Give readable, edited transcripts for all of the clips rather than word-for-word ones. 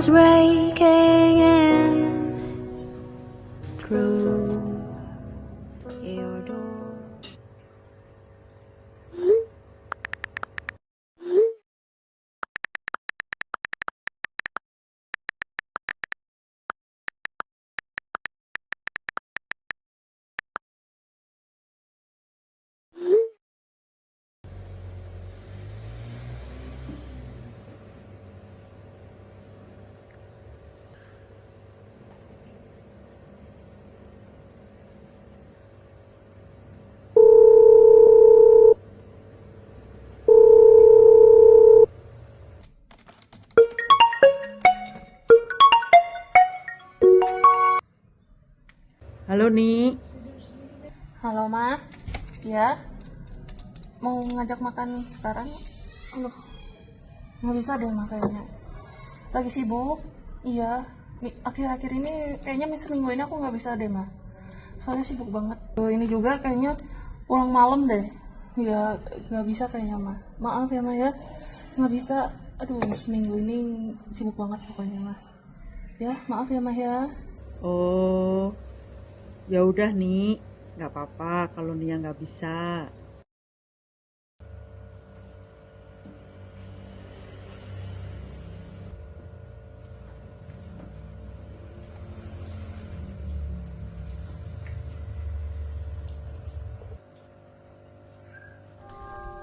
comes breaking in through your door. Halo Ni. Halo Ma, ya mau ngajak makan sekarang? Aduh, nggak bisa deh Ma kayaknya. Lagi sibuk, iya. Akhir-akhir ini kayaknya seminggu ini aku nggak bisa deh Ma. Soalnya sibuk banget. Ini juga kayaknya pulang malam deh. Ya nggak bisa kayaknya Ma. Maaf ya Ma ya, nggak bisa. Aduh seminggu ini sibuk banget pokoknya Ma. Ya maaf ya Ma ya. Oh, ya udah Ni, nggak apa-apa kalau Nia nggak bisa.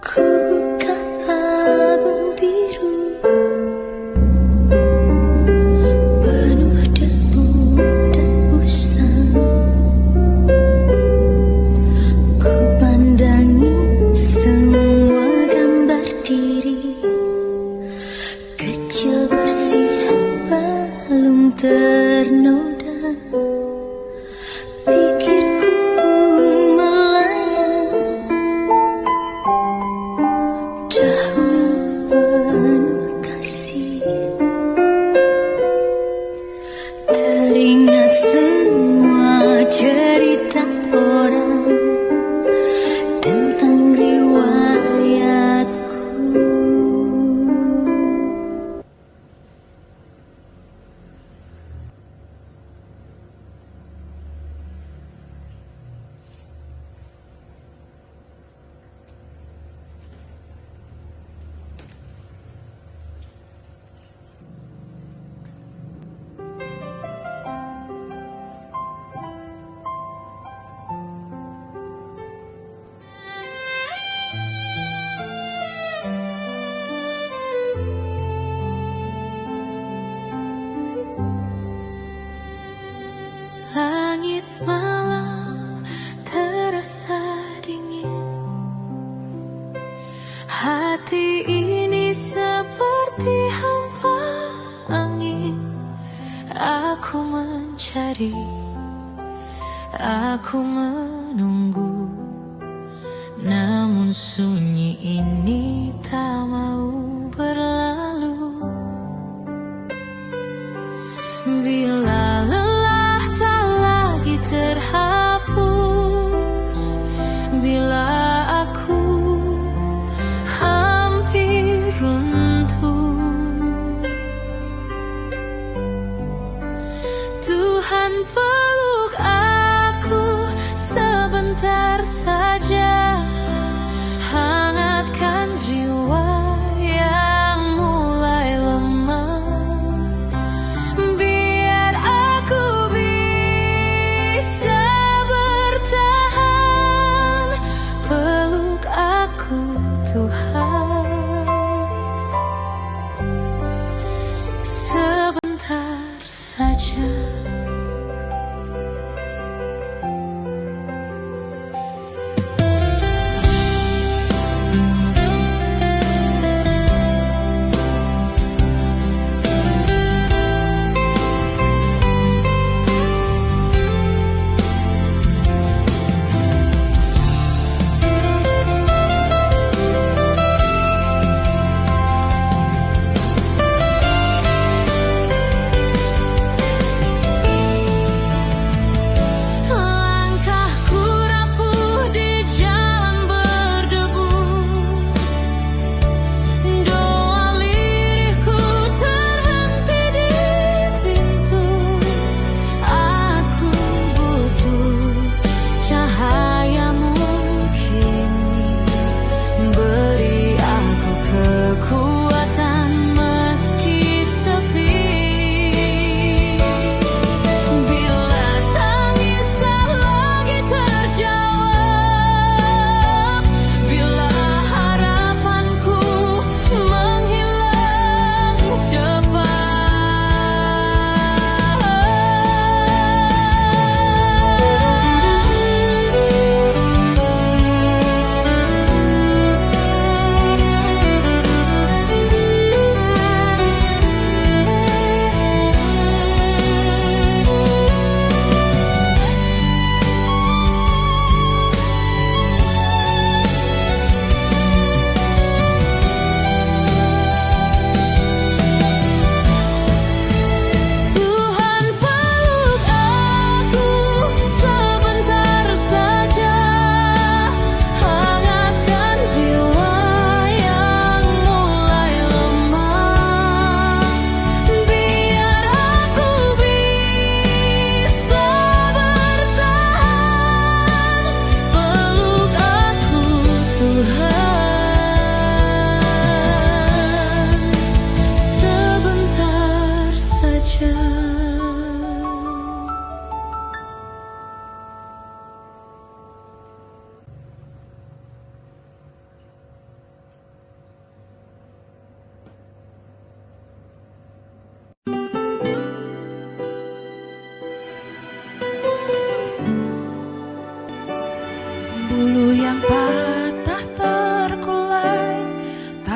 Ku buka album biru penuh debu dan usang. Ku pandangi semua gambar diri kecil bersih belum ternoda. Pikirku pun melayang dahulu penuh kasih. Teringat semua cerita orang tentang riwayatku. Langit malam terasa dingin, hati ini seperti hampa angin. Aku mencari, aku menunggu, namun sunyi ini tak mau berlalu. Bila lelah tak lagi terhapus, bila aku hampir runtuh, Tuhan peluk aku sebentar saja, hangatkan jiwa yang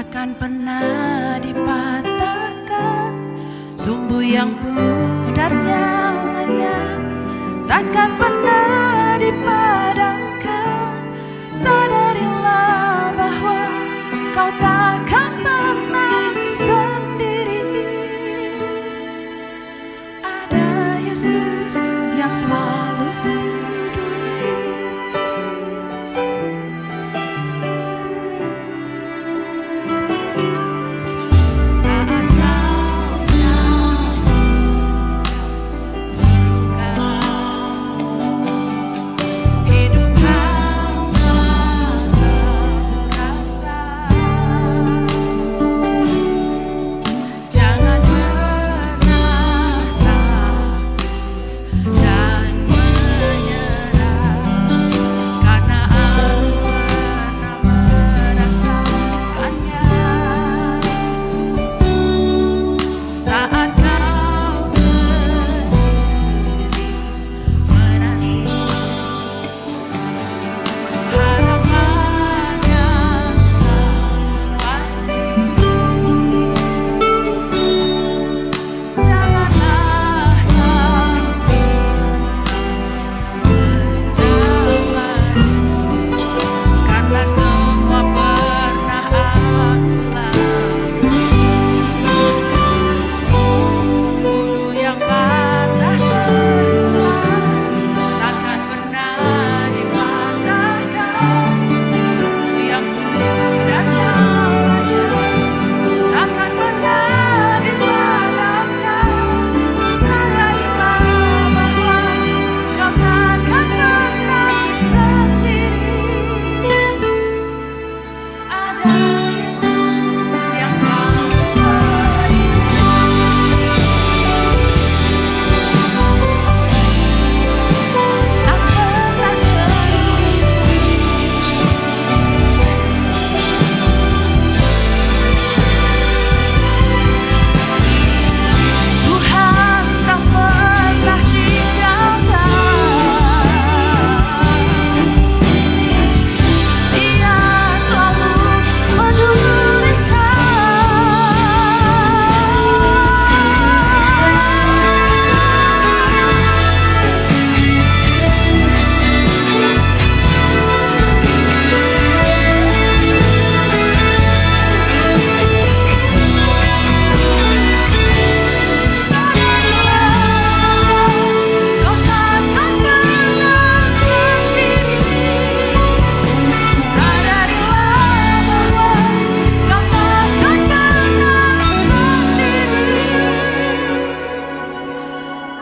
takkan pernah dipatahkan, sumbu yang pudarnya lenyap takkan pernah dipadamkan. Sadarilah bahwa kau takkan pernah sendiri. Ada Yesus yang selalu peduli. Saat kau hidup hampa terasa, jangan pernah takut dan menyerah, karena aku pernah merasakannya. Saat kau sendiri menanti harapan yang tak pasti, janganlah tapi menjauhkan, karena semua pernah aku lalui. Bulu yang patah terurai takkan pernah dipatahkan, sumbu yang pudar nyawanya takkan pernah dipadamkan. Sadarilah bahwa kau takkan pernah sendiri. Ada Yesus yang selalu peduli. Tak pernah sendiri. Tuhan tak pernah tinggalkan. Dia selalu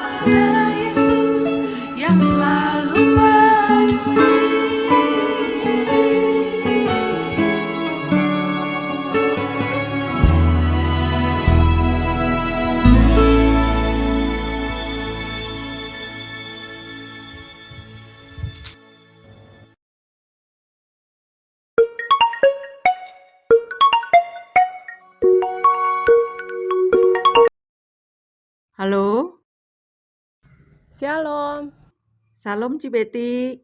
ada Yesus yang selalu peduli. Halo, Shalom, Salam Cibeti.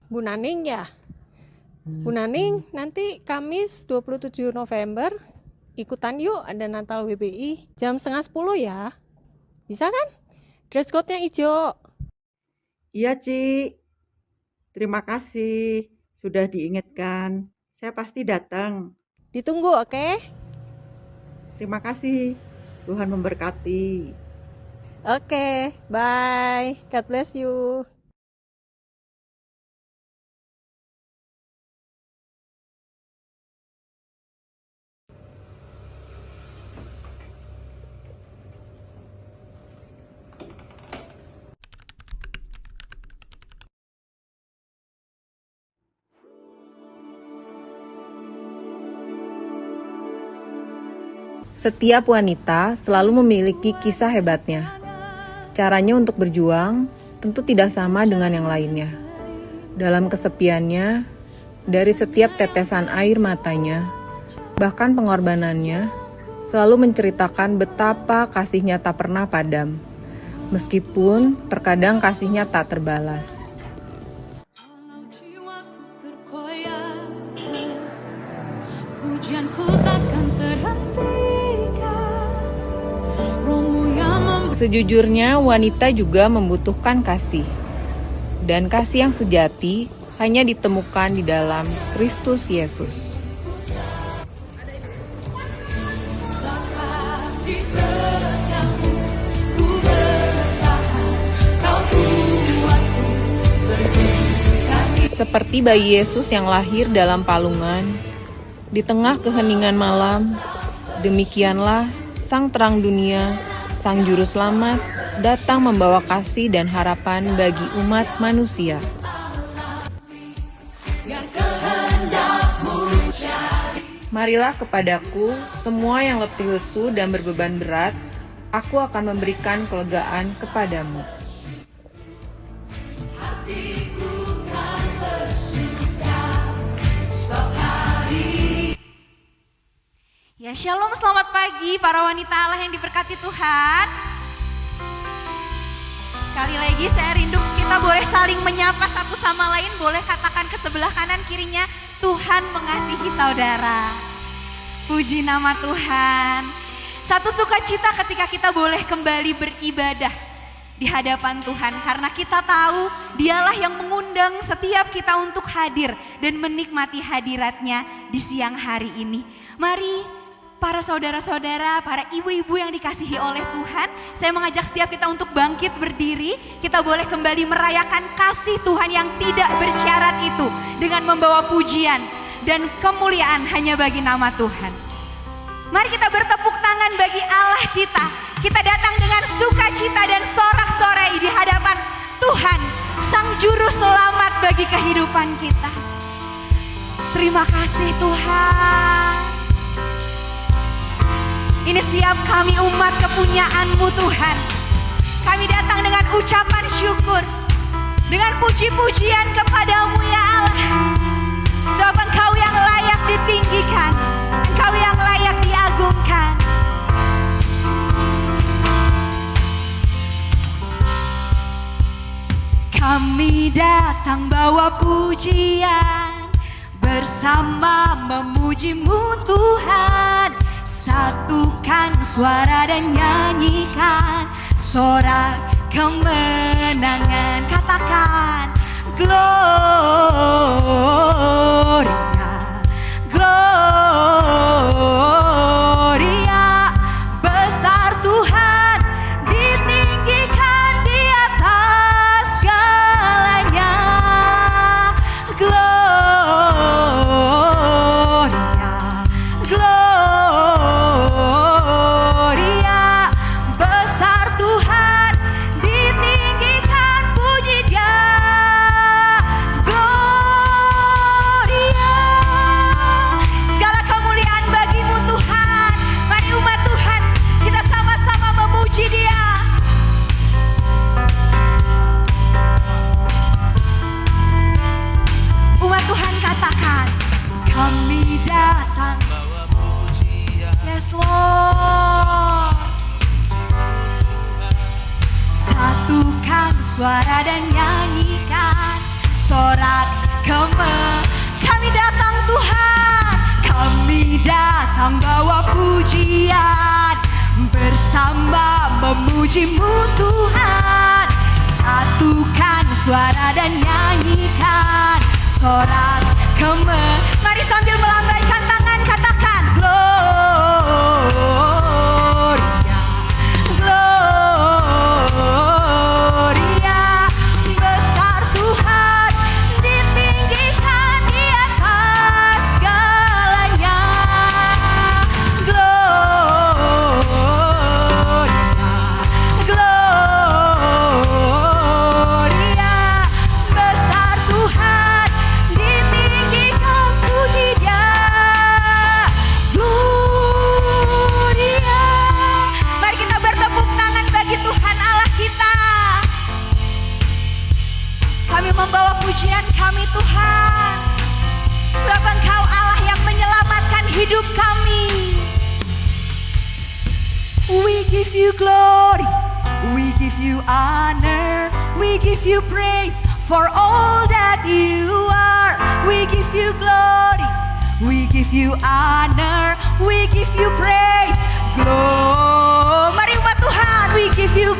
Bu Naning ya? Bu Naning, nanti Kamis 27 November ikutan yuk, ada Natal WBI jam 9:30 ya. Bisa kan? Dress code-nya hijau. Iya, Ci. Terima kasih sudah diingatkan. Saya pasti datang. Ditunggu, oke? Terima kasih. Tuhan memberkati. Oke, bye. God bless you. Setiap wanita selalu memiliki kisah hebatnya. Caranya untuk berjuang tentu tidak sama dengan yang lainnya. Dalam kesepiannya, dari setiap tetesan air matanya, bahkan pengorbanannya, selalu menceritakan betapa kasihnya tak pernah padam, meskipun terkadang kasihnya tak terbalas. Walau jiwaku terkoyak, pujianku takkan Sejujurnya, wanita juga membutuhkan kasih. Dan kasih yang sejati hanya ditemukan di dalam Kristus Yesus. Kasih setiamu ku bertahan, kau buatku berdirikan. Seperti bayi Yesus yang lahir dalam palungan, di tengah keheningan malam, demikianlah Sang Terang Dunia, Sang Juru Selamat, datang membawa kasih dan harapan bagi umat manusia. Marilah kepadaku, semua yang letih lesu dan berbeban berat, aku akan memberikan kelegaan kepadamu. Ya, shalom, selamat pagi para wanita Allah yang diberkati Tuhan. Sekali lagi saya rindu kita boleh saling menyapa satu sama lain, boleh katakan ke sebelah kanan kirinya, Tuhan mengasihi saudara. Puji nama Tuhan. Satu sukacita ketika kita boleh kembali beribadah di hadapan Tuhan, karena kita tahu Dialah yang mengundang setiap kita untuk hadir dan menikmati hadiratnya di siang hari ini. Mari para saudara-saudara, para ibu-ibu yang dikasihi oleh Tuhan, saya mengajak setiap kita untuk bangkit berdiri. Kita boleh kembali merayakan kasih Tuhan yang tidak bersyarat itu dengan membawa pujian dan kemuliaan hanya bagi nama Tuhan. Mari kita bertepuk tangan bagi Allah kita. Kita datang dengan sukacita dan sorak-sorai di hadapan Tuhan, Sang Juru Selamat bagi kehidupan kita. Terima kasih Tuhan. Ini setiap kami umat kepunyaan-Mu Tuhan. Kami datang dengan ucapan syukur, dengan puji-pujian kepadamu ya Allah. Sebab Engkau yang layak ditinggikan, Engkau yang layak diagungkan. Kami datang bawa pujian, bersama memuji-Mu Tuhan. Satukan suara dan nyanyikan sorak kemenangan. Katakan Gloria, Gloria. Besar Tuhan, ditinggikan di atas segalanya. Gloria, Gloria. Besar Tuhan, ditinggikan, puji Dia. Gloria. Segala kemuliaan bagi-Mu Tuhan. Mari umat Tuhan, kita sama-sama memuji Dia. Umat Tuhan katakan, kami datang. Yes Lord. Satukan suara dan nyanyikan sorak kami datang Tuhan. Kami datang bawa pujian, bersama memuji-Mu Tuhan. Satukan suara dan nyanyikan sorak mari sambil melambaikan tangan katakan Gloria, Gloria. Besar Tuhan, ditinggikan di atas segalanya. Gloria, Gloria. Besar Tuhan, ditinggikan, puji Dia. Gloria. Mari kita bertepuk tangan bagi Tuhan Allah kita. Kami membawa pujian kami Tuhan, sebab Engkau Allah yang menyelamatkan hidup kami. We give You glory, we give You honor, we give You praise for all that You are. We give You glory, we give You honor, we give You praise. Mari umat Tuhan, we give You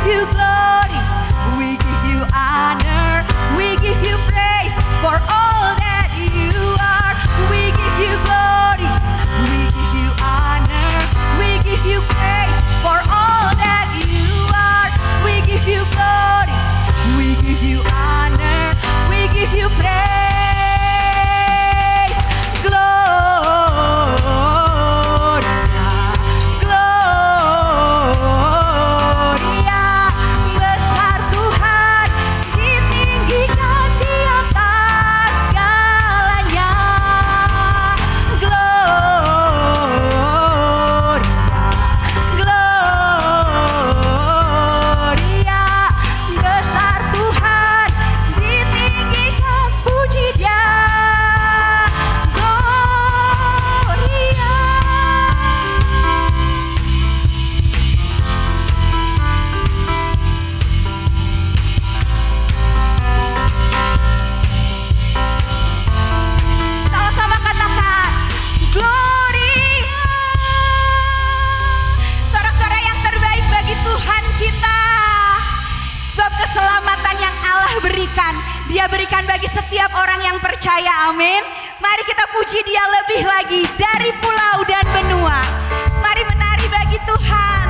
you glory, we give you honor, we give you praise for all that you are. We give you glory, we give you honor, we give you praise for all that you are. We give you glory, we give you honor, we give you praise. Dia berikan bagi setiap orang yang percaya, amin. Mari kita puji Dia lebih lagi dari pulau dan benua. Mari menari bagi Tuhan.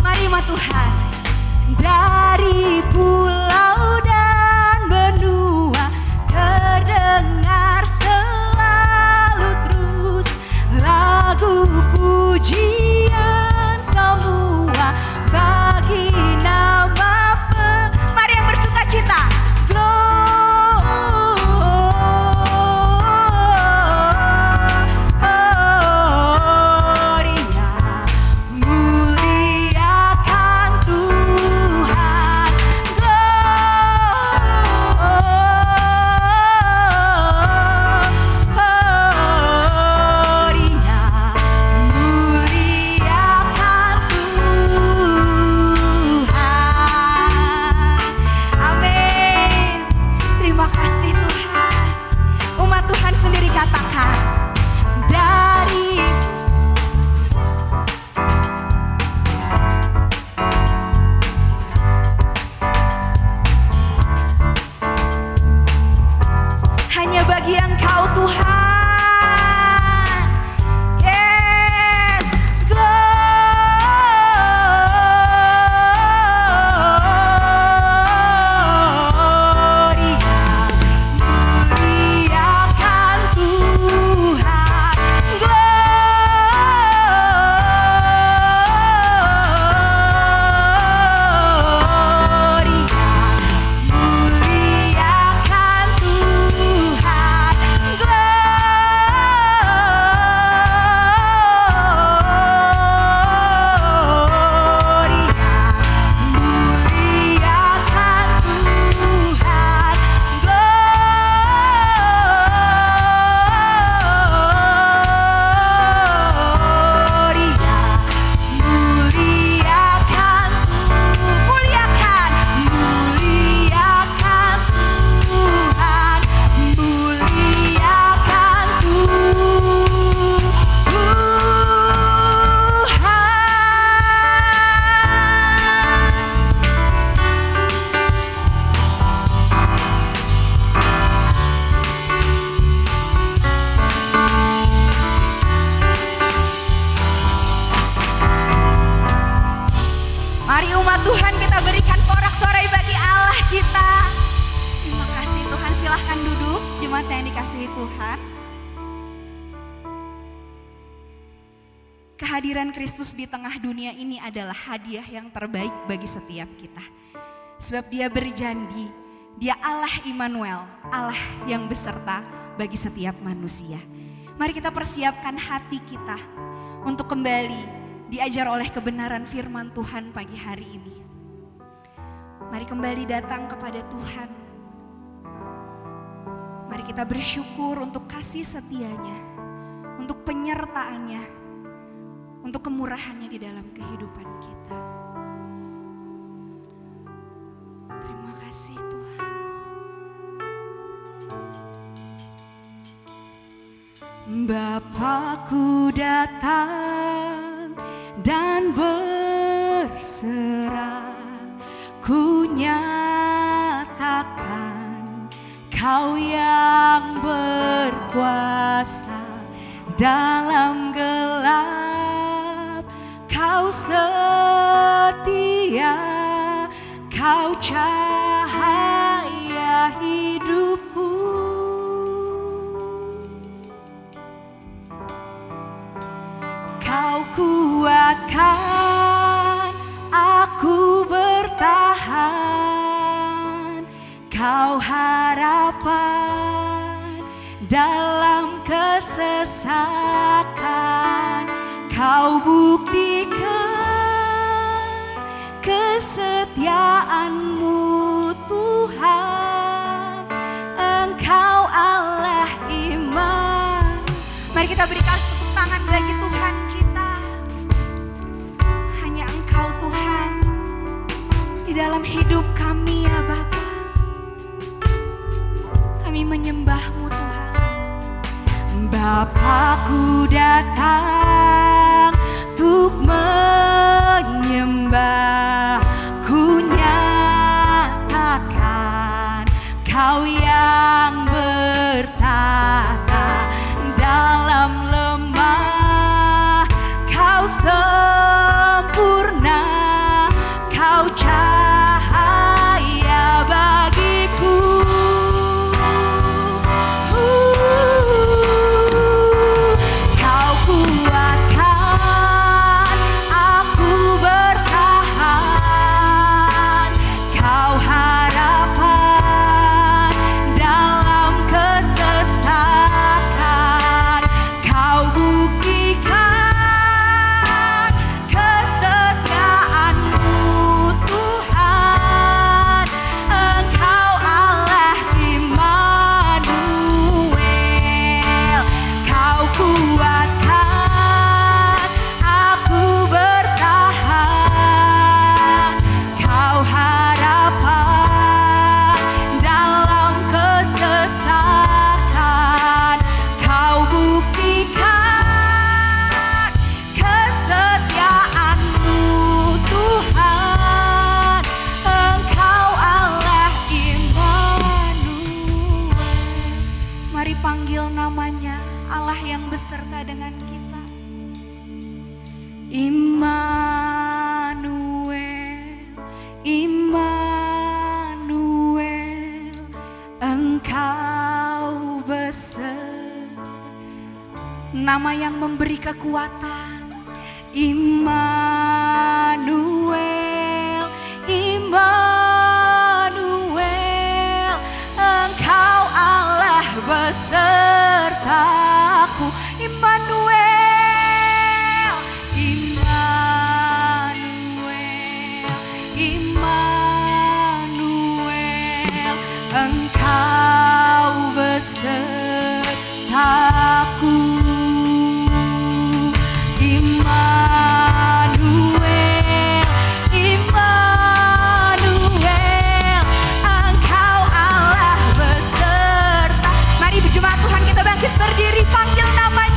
Mari umat Tuhan. Dari pulau dan benua terdengar selalu terus lagu pujian semua bagi nama mari yang bersuka cita. Bagi Engkau Tuhan, yes, gloria, muliakan Tuhan, gloria, muliakan Tuhan. Mari umat Tuhan kita berikan sorak-sorai bagi Allah kita. Terima kasih Tuhan, silahkan duduk jemaat yang dikasihi Tuhan. Kehadiran Kristus di tengah dunia ini adalah hadiah yang terbaik bagi setiap kita. Sebab Dia berjanji, Dia Allah Immanuel, Allah yang beserta bagi setiap manusia. Mari kita persiapkan hati kita untuk kembali diajar oleh kebenaran firman Tuhan pagi hari ini. Mari kembali datang kepada Tuhan. Mari kita bersyukur untuk kasih setianya, untuk penyertaannya, untuk kemurahannya di dalam kehidupan kita. Terima kasih Tuhan. Bapakku datang dan berserah, ku nyatakan Kau yang berkuasa dalam gelap, Kau setia, Kau cahaya hidupku. Kau kuatkan aku bertahan, Kau harapan dalam kesesakan, Kau buktikan kesetiaan-Mu Tuhan, Engkau Allah iman. Mari kita berikan tepuk tangan bagi Tuhan kita. Hanya Engkau Tuhan di dalam hidup kami ya Bapa. Kami menyembah-Mu Tuhan. Bapakku datang untuk menyembah, ku nyatakan Kau yang bertata dalam lemah, Kau sempurna, Kau cahaya bagiku. Kau kuatkan aku bertahan, Kau harapan dalam kesesakan, Kau buktikan kesetiaan-Mu Tuhan, Engkau Allah Immanuel. Kau kuatkan aku bertahan, Kau harapan dalam kesesakan, Kau buktikan kesetiaan-Mu Tuhan, Engkau Allah Immanuel. Mari panggil namanya, Allah yang beserta dengan kita. Immanuel, Immanuel, Engkau beserta. Nama yang memberi kekuatan. Immanuel, Immanuel, Engkau Allah besertaku. Immanuel, Immanuel, Immanuel, Engkau besertaku. Immanuel, Immanuel, Engkau Allah beserta. Mari berjemaat Tuhan kita bangkit berdiri, panggil namanya.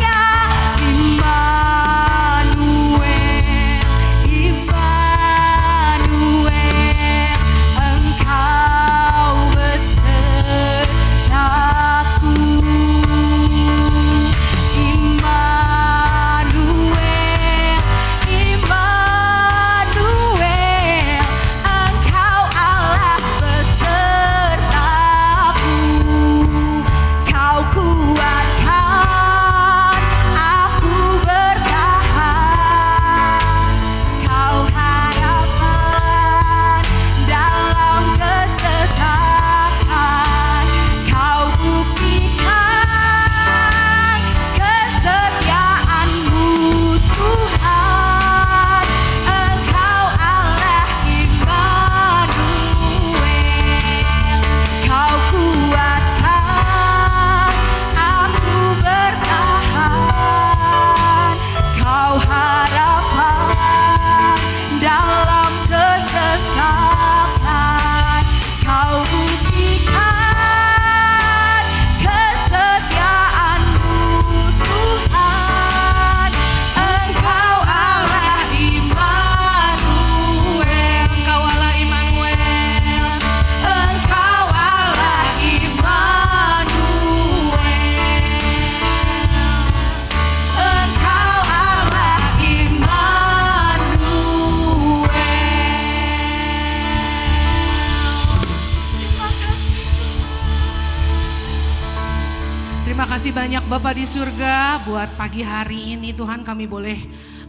Terima kasih banyak Bapa di surga buat pagi hari ini Tuhan kami boleh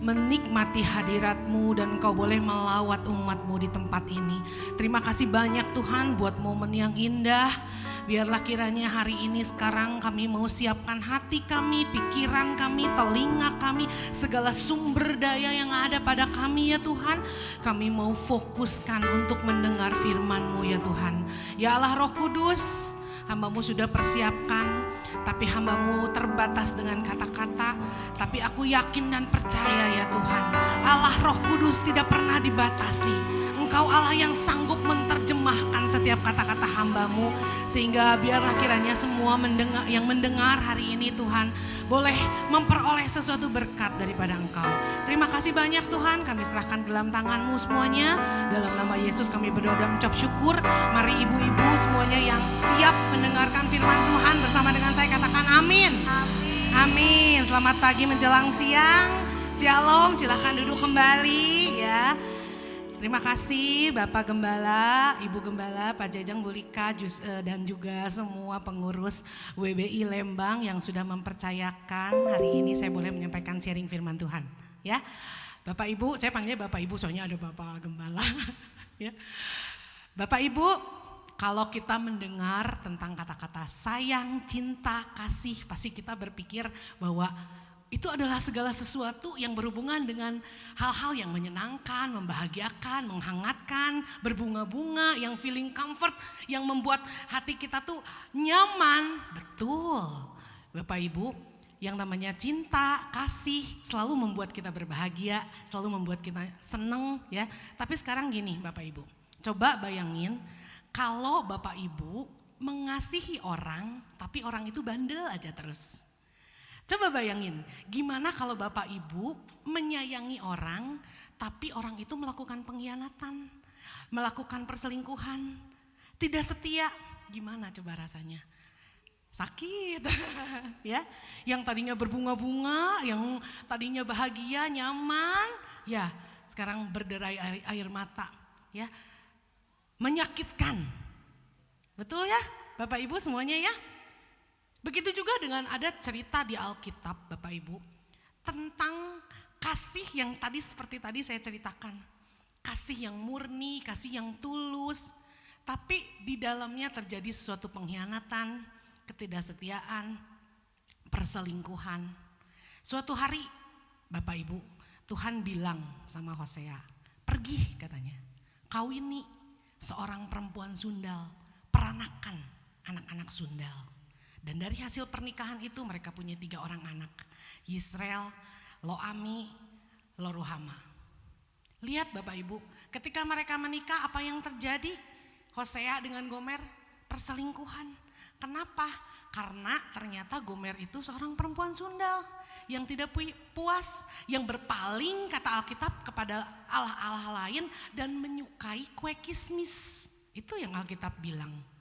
menikmati hadirat-Mu dan Engkau boleh melawat umat-Mu di tempat ini. Terima kasih banyak Tuhan buat momen yang indah. Biarlah kiranya hari ini sekarang kami mau siapkan hati kami, pikiran kami, telinga kami, segala sumber daya yang ada pada kami ya Tuhan. Kami mau fokuskan untuk mendengar firman-Mu ya Tuhan. Ya Allah Roh Kudus, hamba-Mu sudah persiapkan, tapi hamba-Mu terbatas dengan kata-kata. Tapi aku yakin dan percaya ya Tuhan, Allah Roh Kudus tidak pernah dibatasi. Engkau Allah yang sanggup menerjemahkan setiap kata-kata hamba-Mu. Sehingga biarlah kiranya semua yang mendengar hari ini Tuhan boleh memperoleh sesuatu berkat daripada Engkau. Terima kasih banyak Tuhan, kami serahkan dalam tangan-Mu semuanya. Dalam nama Yesus kami berdoa dan mengucap syukur. Mari ibu-ibu semuanya yang siap mendengarkan firman Tuhan bersama dengan saya katakan amin. Amin. Selamat pagi menjelang siang. Shalom, silahkan duduk kembali ya. Terima kasih Bapak Gembala, Ibu Gembala, Pak Jajang Bulika dan juga semua pengurus WBI Lembang yang sudah mempercayakan hari ini saya boleh menyampaikan sharing firman Tuhan. Ya, Bapak Ibu, saya panggilnya Bapak Ibu soalnya ada Bapak Gembala. Ya, Bapak Ibu, kalau kita mendengar tentang kata-kata sayang, cinta, kasih, pasti kita berpikir bahwa itu adalah segala sesuatu yang berhubungan dengan hal-hal yang menyenangkan, membahagiakan, menghangatkan, berbunga-bunga, yang feeling comfort, yang membuat hati kita tuh nyaman. Betul, Bapak Ibu, yang namanya cinta, kasih selalu membuat kita berbahagia, selalu membuat kita seneng ya. Tapi sekarang gini Bapak Ibu, coba bayangin kalau Bapak Ibu mengasihi orang, tapi orang itu bandel aja terus. Coba bayangin, gimana kalau Bapak Ibu menyayangi orang, tapi orang itu melakukan pengkhianatan, melakukan perselingkuhan, tidak setia, gimana coba rasanya? Sakit, ya. Yang tadinya berbunga-bunga, yang tadinya bahagia, nyaman, ya sekarang berderai air mata, ya. Menyakitkan, betul ya Bapak Ibu semuanya ya? Begitu juga dengan ada cerita di Alkitab Bapak Ibu tentang kasih yang tadi seperti tadi saya ceritakan. Kasih yang murni, kasih yang tulus, tapi di dalamnya terjadi sesuatu pengkhianatan, ketidaksetiaan, perselingkuhan. Suatu hari Bapak Ibu, Tuhan bilang sama Hosea, pergi katanya, kawini seorang perempuan sundal, peranakan anak-anak sundal. Dan dari hasil pernikahan itu mereka punya 3 orang anak. Yisrael, Loami, Loruhama. Lihat Bapak Ibu, ketika mereka menikah apa yang terjadi? Hosea dengan Gomer perselingkuhan. Kenapa? Karena ternyata Gomer itu seorang perempuan sundal yang tidak puas, yang berpaling kata Alkitab kepada allah-allah lain dan menyukai kue kismis. Itu yang Alkitab bilang.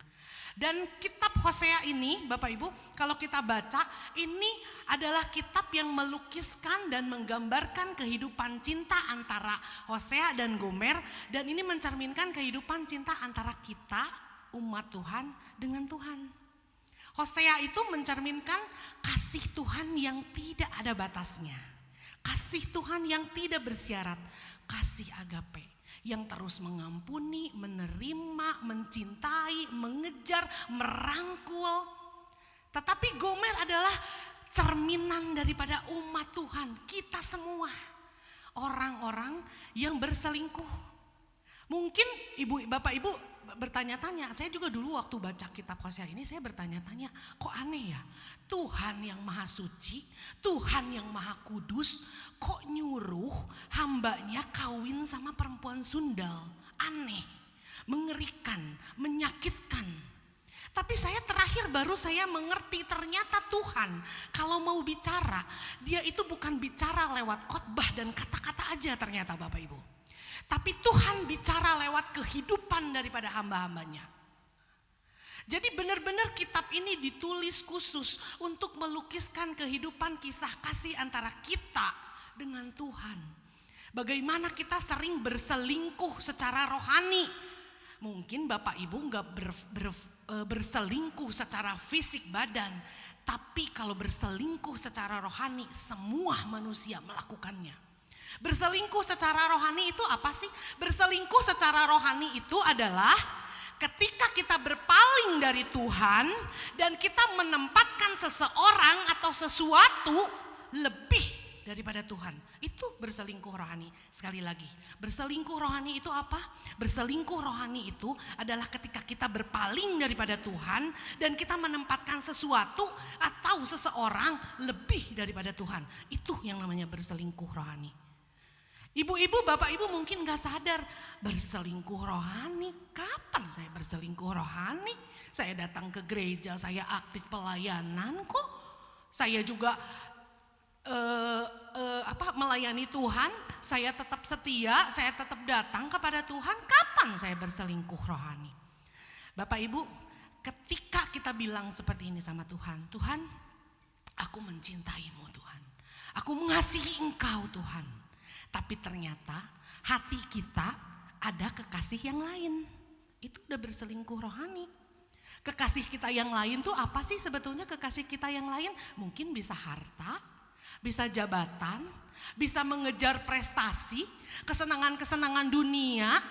Dan kitab Hosea ini Bapak Ibu kalau kita baca ini adalah kitab yang melukiskan dan menggambarkan kehidupan cinta antara Hosea dan Gomer. Dan ini mencerminkan kehidupan cinta antara kita umat Tuhan dengan Tuhan. Hosea itu mencerminkan kasih Tuhan yang tidak ada batasnya. Kasih Tuhan yang tidak bersyarat, kasih agape. Yang terus mengampuni, menerima, mencintai, mengejar, merangkul. Tetapi Gomer adalah cerminan daripada umat Tuhan, kita semua. Orang-orang yang berselingkuh. Mungkin Bapak Ibu bertanya-tanya, saya juga dulu waktu baca kitab Hosea ini saya bertanya-tanya, kok aneh ya? Tuhan yang maha suci, Tuhan yang maha kudus, kok nyuruh hambanya kawin sama perempuan sundal? Aneh, mengerikan, menyakitkan. Tapi saya terakhir baru saya mengerti ternyata Tuhan kalau mau bicara, dia itu bukan bicara lewat khotbah dan kata-kata aja ternyata Bapak Ibu. Tapi Tuhan bicara lewat kehidupan daripada hamba-hambanya. Jadi benar-benar kitab ini ditulis khusus untuk melukiskan kehidupan kisah kasih antara kita dengan Tuhan. Bagaimana kita sering berselingkuh secara rohani. Mungkin Bapak Ibu nggak berselingkuh secara fisik badan, tapi kalau berselingkuh secara rohani semua manusia melakukannya. Berselingkuh secara rohani itu apa sih? Berselingkuh secara rohani itu adalah ketika kita berpaling dari Tuhan dan kita menempatkan seseorang atau sesuatu lebih daripada Tuhan. Itu berselingkuh rohani. Sekali lagi, berselingkuh rohani itu apa? Berselingkuh rohani itu adalah ketika kita berpaling daripada Tuhan dan kita menempatkan sesuatu atau seseorang lebih daripada Tuhan. Itu yang namanya berselingkuh rohani. Ibu-ibu, bapak ibu mungkin gak sadar berselingkuh rohani. Kapan saya berselingkuh rohani? Saya datang ke gereja, saya aktif pelayanan kok. Saya juga melayani Tuhan, saya tetap setia, saya tetap datang kepada Tuhan. Kapan saya berselingkuh rohani? Bapak Ibu, ketika kita bilang seperti ini sama Tuhan, Tuhan, aku mencintaimu Tuhan, aku mengasihi Engkau Tuhan. Tapi ternyata hati kita ada kekasih yang lain. Itu udah berselingkuh rohani. Kekasih kita yang lain tuh apa sih sebetulnya kekasih kita yang lain? Mungkin bisa harta, bisa jabatan, bisa mengejar prestasi, kesenangan-kesenangan dunia,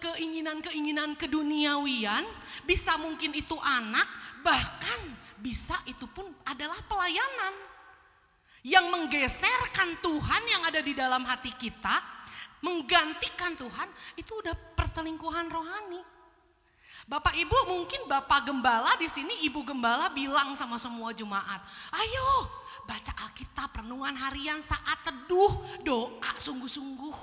keinginan-keinginan keduniawian, bisa mungkin itu anak, bahkan bisa itu pun adalah pelayanan. Yang menggeserkan Tuhan yang ada di dalam hati kita, menggantikan Tuhan, itu udah perselingkuhan rohani. Bapak Ibu, mungkin Bapak Gembala di sini, Ibu Gembala bilang sama semua jemaat, ayo baca Alkitab, renungan harian saat teduh, doa sungguh-sungguh.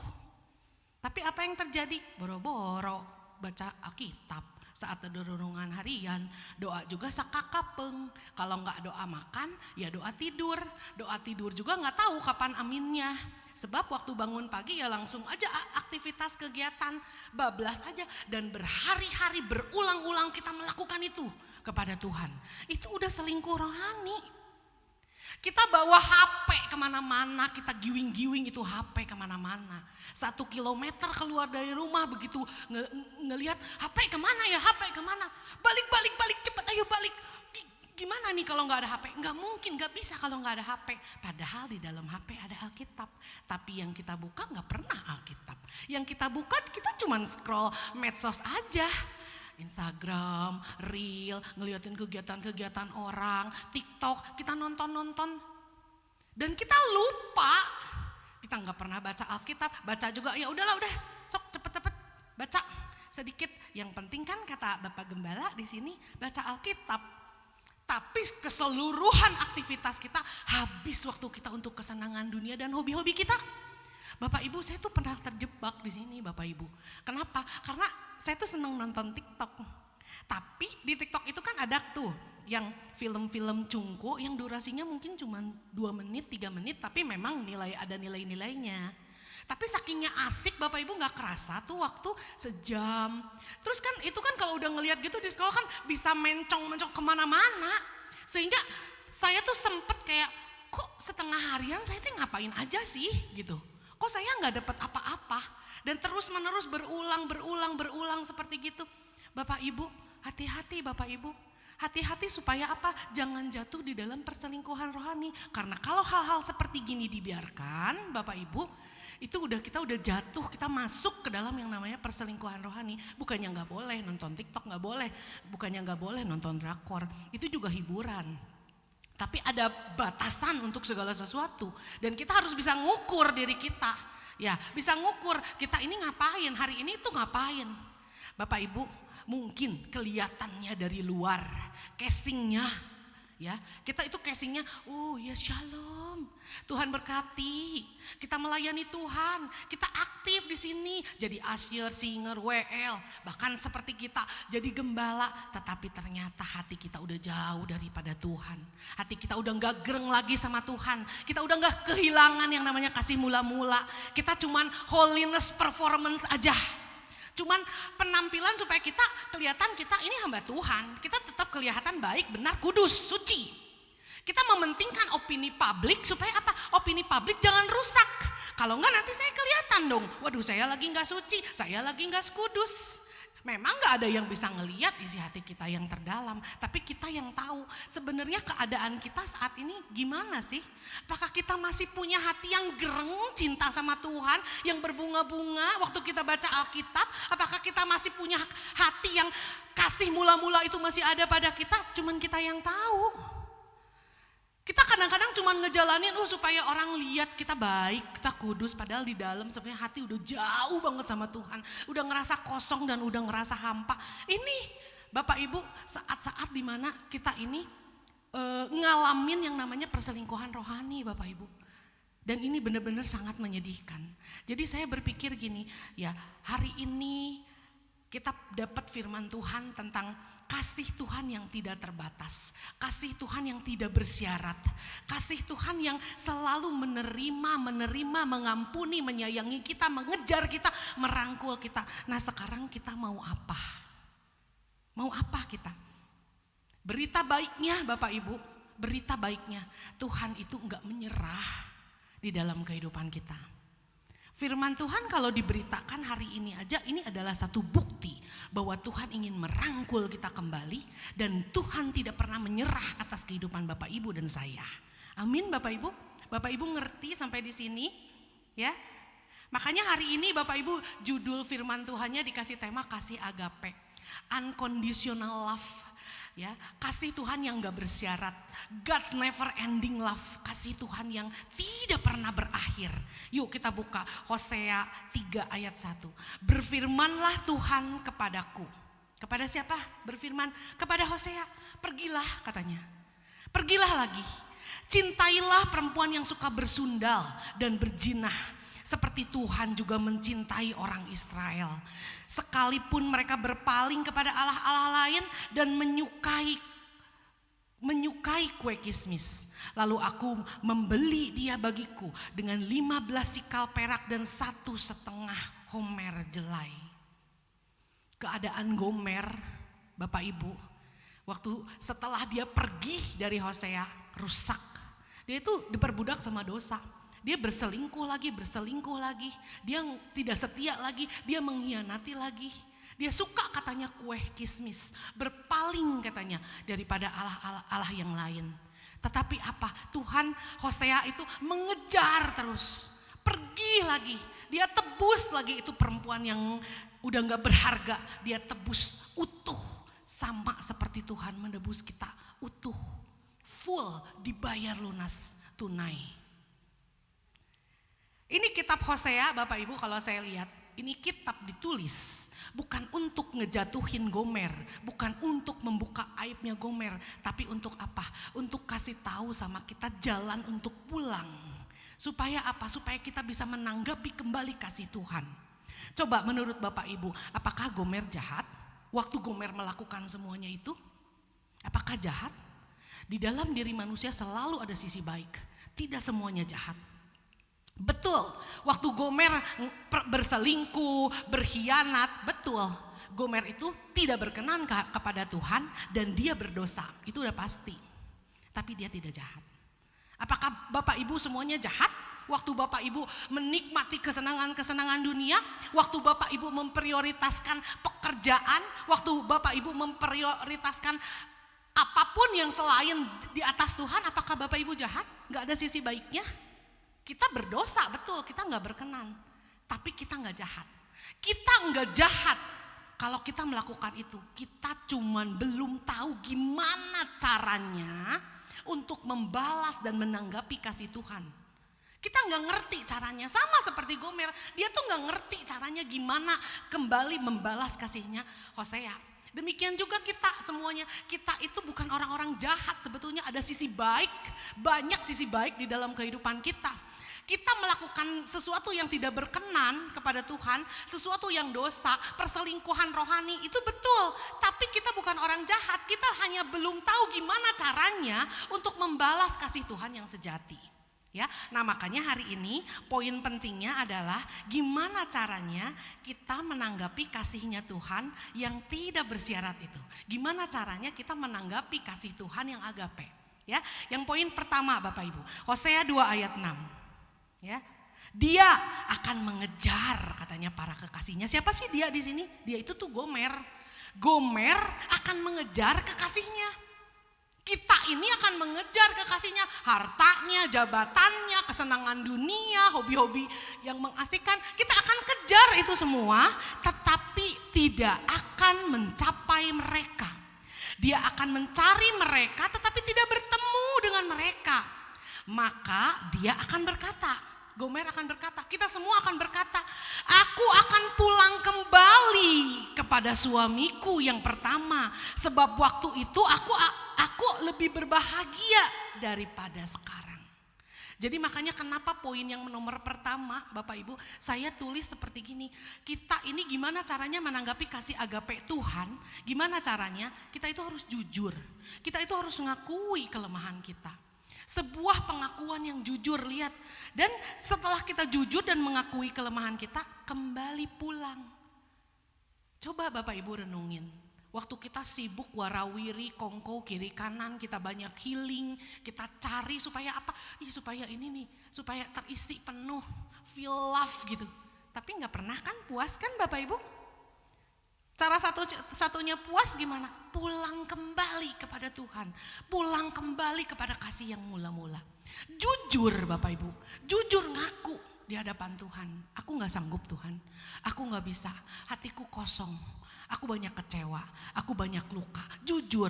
Tapi apa yang terjadi? Boro-boro baca Alkitab. Saat teduh renungan harian, doa juga sakakapeng. Kalau nggak doa makan, ya doa tidur. Doa tidur juga nggak tahu kapan aminnya. Sebab waktu bangun pagi ya langsung aja aktivitas kegiatan, bablas aja. Dan berhari-hari berulang-ulang kita melakukan itu kepada Tuhan. Itu udah selingkuh rohani. Kita bawa HP kemana-mana, kita giwing-giwing itu HP kemana-mana. 1 kilometer keluar dari rumah begitu ngelihat HP kemana ya, HP kemana. Balik, cepet ayo balik. Gimana nih kalau gak ada HP? Gak mungkin, gak bisa kalau gak ada HP. Padahal di dalam HP ada Alkitab. Tapi yang kita buka gak pernah Alkitab. Yang kita buka kita cuma scroll medsos aja. Instagram, Reel, ngeliatin kegiatan-kegiatan orang, TikTok, kita nonton-nonton. Dan kita lupa, kita nggak pernah baca Alkitab, baca juga ya udahlah udah, sok cepet-cepet baca sedikit. Yang penting kan kata Bapak Gembala di sini baca Alkitab. Tapi keseluruhan aktivitas kita habis waktu kita untuk kesenangan dunia dan hobi-hobi kita. Bapak Ibu, saya tuh pernah terjebak di sini Bapak Ibu. Kenapa? Karena saya tuh seneng nonton TikTok. Tapi di TikTok itu kan ada tuh yang film-film cungko yang durasinya mungkin cuma 2 menit, 3 menit, tapi memang ada nilai-nilainya. Tapi sakingnya asik Bapak Ibu gak kerasa tuh waktu sejam. Terus kan itu kan kalau udah ngeliat gitu di sekolah kan bisa mencong-mencong kemana-mana. Sehingga saya tuh sempet kayak kok setengah harian saya tuh ngapain aja sih gitu. Kok saya gak dapat apa-apa. Dan terus menerus berulang seperti gitu. Bapak Ibu, hati-hati Bapak Ibu. Hati-hati supaya apa? Jangan jatuh di dalam perselingkuhan rohani. Karena kalau hal-hal seperti gini dibiarkan Bapak Ibu, itu kita udah jatuh, kita masuk ke dalam yang namanya perselingkuhan rohani. Bukannya gak boleh nonton TikTok, gak boleh. Bukannya gak boleh nonton drakor, itu juga hiburan. Tapi ada batasan untuk segala sesuatu. Dan kita harus bisa ngukur diri kita. Ya, bisa ngukur kita ini ngapain, hari ini itu ngapain. Bapak Ibu, mungkin kelihatannya dari luar, casingnya. Ya, kita itu casingnya, oh ya shalom, Tuhan berkati, kita melayani Tuhan, kita aktif di sini, jadi usher, singer, WL, bahkan seperti kita jadi gembala, tetapi ternyata hati kita udah jauh daripada Tuhan, hati kita udah nggak gereng lagi sama Tuhan, kita udah nggak kehilangan yang namanya kasih mula-mula, kita cuman holiness performance aja. Cuman penampilan supaya kita kelihatan kita ini hamba Tuhan. Kita tetap kelihatan baik, benar, kudus, suci. Kita mementingkan opini publik supaya apa? Opini publik jangan rusak. Kalau enggak nanti saya kelihatan dong. Waduh, saya lagi enggak suci, saya lagi enggak kudus. Memang gak ada yang bisa ngeliat isi hati kita yang terdalam, tapi kita yang tahu sebenarnya keadaan kita saat ini gimana sih? Apakah kita masih punya hati yang gereng cinta sama Tuhan, yang berbunga-bunga waktu kita baca Alkitab? Apakah kita masih punya hati yang kasih mula-mula itu masih ada pada kita? Cuman kita yang tahu. Kita kadang-kadang cuma ngejalanin supaya orang lihat kita baik, kita kudus, padahal di dalam sebenarnya hati udah jauh banget sama Tuhan. Udah ngerasa kosong dan udah ngerasa hampa. Ini Bapak Ibu saat-saat dimana kita ini ngalamin yang namanya perselingkuhan rohani Bapak Ibu. Dan ini benar-benar sangat menyedihkan. Jadi saya berpikir gini, ya hari ini kita dapat firman Tuhan tentang kasih Tuhan yang tidak terbatas, kasih Tuhan yang tidak bersyarat, kasih Tuhan yang selalu menerima, mengampuni, menyayangi kita, mengejar kita, merangkul kita. Nah sekarang kita mau apa? Mau apa kita? Berita baiknya Bapak Ibu, berita baiknya Tuhan itu enggak menyerah di dalam kehidupan kita. Firman Tuhan kalau diberitakan hari ini aja, ini adalah satu bukti bahwa Tuhan ingin merangkul kita kembali dan Tuhan tidak pernah menyerah atas kehidupan Bapak Ibu dan saya. Amin Bapak Ibu. Bapak Ibu ngerti sampai di sini ya? Makanya hari ini Bapak Ibu judul firman Tuhannya dikasih tema kasih agape. Unconditional love. Ya, kasih Tuhan yang gak bersyarat, God's never ending love, kasih Tuhan yang tidak pernah berakhir. Yuk kita buka Hosea 3 ayat 1. Berfirmanlah Tuhan kepadaku. Kepada siapa berfirman? Kepada Hosea. Pergilah katanya. Pergilah lagi. Cintailah perempuan yang suka bersundal dan berjinah. Seperti Tuhan juga mencintai orang Israel. Sekalipun mereka berpaling kepada allah-allah lain dan menyukai kue kismis. Lalu aku membeli dia bagiku dengan 15 sikal perak dan 1,5 homer jelai. Keadaan Gomer, Bapak Ibu, waktu setelah dia pergi dari Hosea, rusak. Dia itu diperbudak sama dosa. Dia berselingkuh lagi. Dia tidak setia lagi, dia mengkhianati lagi. Dia suka katanya kue kismis, berpaling katanya daripada Allah yang lain. Tetapi apa? Tuhan Hosea itu mengejar terus. Pergi lagi, dia tebus lagi itu perempuan yang udah gak berharga. Dia tebus utuh, sama seperti Tuhan menebus kita utuh, full, dibayar lunas, tunai. Ini kitab Hosea Bapak Ibu kalau saya lihat, ini kitab ditulis bukan untuk ngejatuhin Gomer, bukan untuk membuka aibnya Gomer, tapi untuk apa? Untuk kasih tahu sama kita jalan untuk pulang. Supaya apa? Supaya kita bisa menanggapi kembali kasih Tuhan. Coba menurut Bapak Ibu, apakah Gomer jahat? Waktu Gomer melakukan semuanya itu, apakah jahat? Di dalam diri manusia selalu ada sisi baik, tidak semuanya jahat. Betul, waktu Gomer berselingkuh, berkhianat, betul. Gomer itu tidak berkenan kepada Tuhan dan dia berdosa, itu udah pasti. Tapi dia tidak jahat. Apakah Bapak Ibu semuanya jahat? Waktu Bapak Ibu menikmati kesenangan-kesenangan dunia, waktu Bapak Ibu memprioritaskan pekerjaan, waktu Bapak Ibu memprioritaskan apapun yang selain di atas Tuhan, apakah Bapak Ibu jahat? Gak ada sisi baiknya? Kita berdosa, betul, kita gak berkenan. Tapi kita gak jahat. Kita gak jahat kalau kita melakukan itu. Kita cuman belum tahu gimana caranya untuk membalas dan menanggapi kasih Tuhan. Kita gak ngerti caranya, sama seperti Gomer. Dia tuh gak ngerti caranya gimana kembali membalas kasihnya Hosea. Demikian juga kita semuanya, kita itu bukan orang-orang jahat, sebetulnya ada sisi baik, banyak sisi baik di dalam kehidupan kita. Kita melakukan sesuatu yang tidak berkenan kepada Tuhan, sesuatu yang dosa, perselingkuhan rohani, itu betul. Tapi kita bukan orang jahat, kita hanya belum tahu gimana caranya untuk membalas kasih Tuhan yang sejati. Ya, nah makanya hari ini poin pentingnya adalah gimana caranya kita menanggapi kasihnya Tuhan yang tidak bersyarat itu. Gimana caranya kita menanggapi kasih Tuhan yang agape. Ya, yang poin pertama Bapak Ibu, Hosea 2 ayat 6. Ya, Dia akan mengejar katanya para kekasihnya. Siapa sih dia di sini? Dia itu tuh Gomer. Gomer akan mengejar kekasihnya. Kita ini akan mengejar kekasihnya, hartanya, jabatannya, kesenangan dunia, hobi-hobi yang mengasihkan. Kita akan kejar itu semua, tetapi tidak akan mencapai mereka. Dia akan mencari mereka tetapi tidak bertemu dengan mereka. Maka dia akan berkata, Gomer akan berkata, kita semua akan berkata, aku akan pulang kembali kepada suamiku yang pertama. Sebab waktu itu aku lebih berbahagia daripada sekarang. Jadi makanya kenapa poin yang nomor pertama Bapak Ibu, saya tulis seperti gini. Kita ini gimana caranya menanggapi kasih agape Tuhan, gimana caranya? Kita itu harus jujur, kita itu harus mengakui kelemahan kita. Sebuah pengakuan yang jujur, lihat. Dan setelah kita jujur dan mengakui kelemahan kita, kembali pulang. Coba Bapak Ibu renungin. Waktu kita sibuk warawiri, kongko, kiri kanan, kita banyak healing, kita cari supaya apa? Supaya ini nih, supaya terisi penuh, feel love gitu. Tapi gak pernah kan puas kan Bapak Ibu? Cara satunya puas gimana? Pulang kembali kepada Tuhan. Pulang kembali kepada kasih yang mula-mula. Jujur Bapak Ibu, jujur ngaku di hadapan Tuhan. Aku gak sanggup Tuhan, aku gak bisa, hatiku kosong. Aku banyak kecewa, aku banyak luka. Jujur.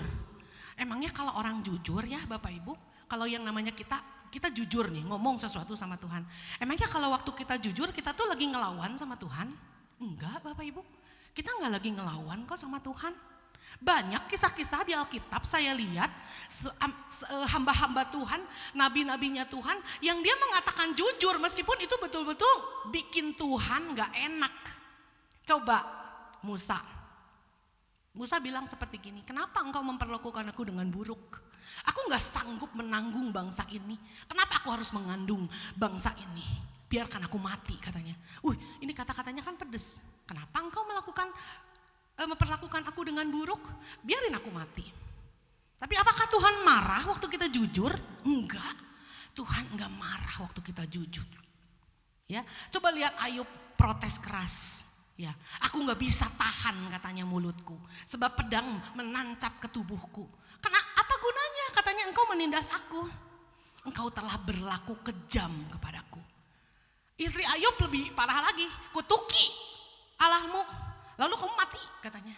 Emangnya kalau orang jujur ya Bapak Ibu, kalau yang namanya kita jujur nih ngomong sesuatu sama Tuhan. Emangnya kalau waktu kita jujur kita tuh lagi ngelawan sama Tuhan? Enggak Bapak Ibu, kita enggak lagi ngelawan kok sama Tuhan. Banyak kisah-kisah di Alkitab saya lihat hamba-hamba Tuhan, nabi-nabinya Tuhan yang dia mengatakan jujur meskipun itu betul-betul bikin Tuhan gak enak. Coba Musa bilang seperti gini, kenapa engkau memperlakukan aku dengan buruk? Aku gak sanggup menanggung bangsa ini. Kenapa aku harus mengandung bangsa ini? Biarkan aku mati katanya. Ini kata-katanya kan pedes. Kenapa engkau memperlakukan aku dengan buruk? Biarin aku mati. Tapi apakah Tuhan marah waktu kita jujur? Enggak. Tuhan enggak marah waktu kita jujur. Ya, coba lihat Ayub protes keras. Ya, aku nggak bisa tahan katanya mulutku, sebab pedang menancap ke tubuhku. Apa gunanya katanya engkau menindas aku? Engkau telah berlaku kejam kepadaku. Istri Ayub lebih parah lagi, kutuki Allahmu, lalu kamu mati katanya.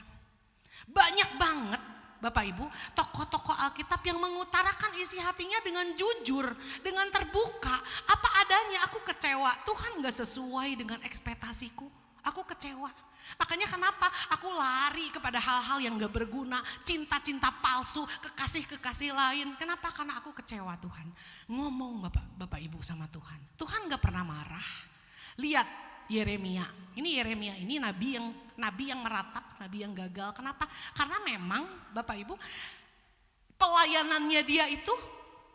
Banyak banget Bapak Ibu, tokoh-tokoh Alkitab yang mengutarakan isi hatinya dengan jujur, dengan terbuka. Apa adanya, aku kecewa, Tuhan gak sesuai dengan ekspektasiku. Aku kecewa. Makanya kenapa aku lari kepada hal-hal yang gak berguna, cinta-cinta palsu, kekasih-kekasih lain. Kenapa? Karena aku kecewa Tuhan. Ngomong Bapak Ibu sama Tuhan. Tuhan gak pernah marah. Lihat Yeremia. Ini nabi yang meratap, nabi yang gagal. Kenapa? Karena memang Bapak Ibu pelayanannya dia itu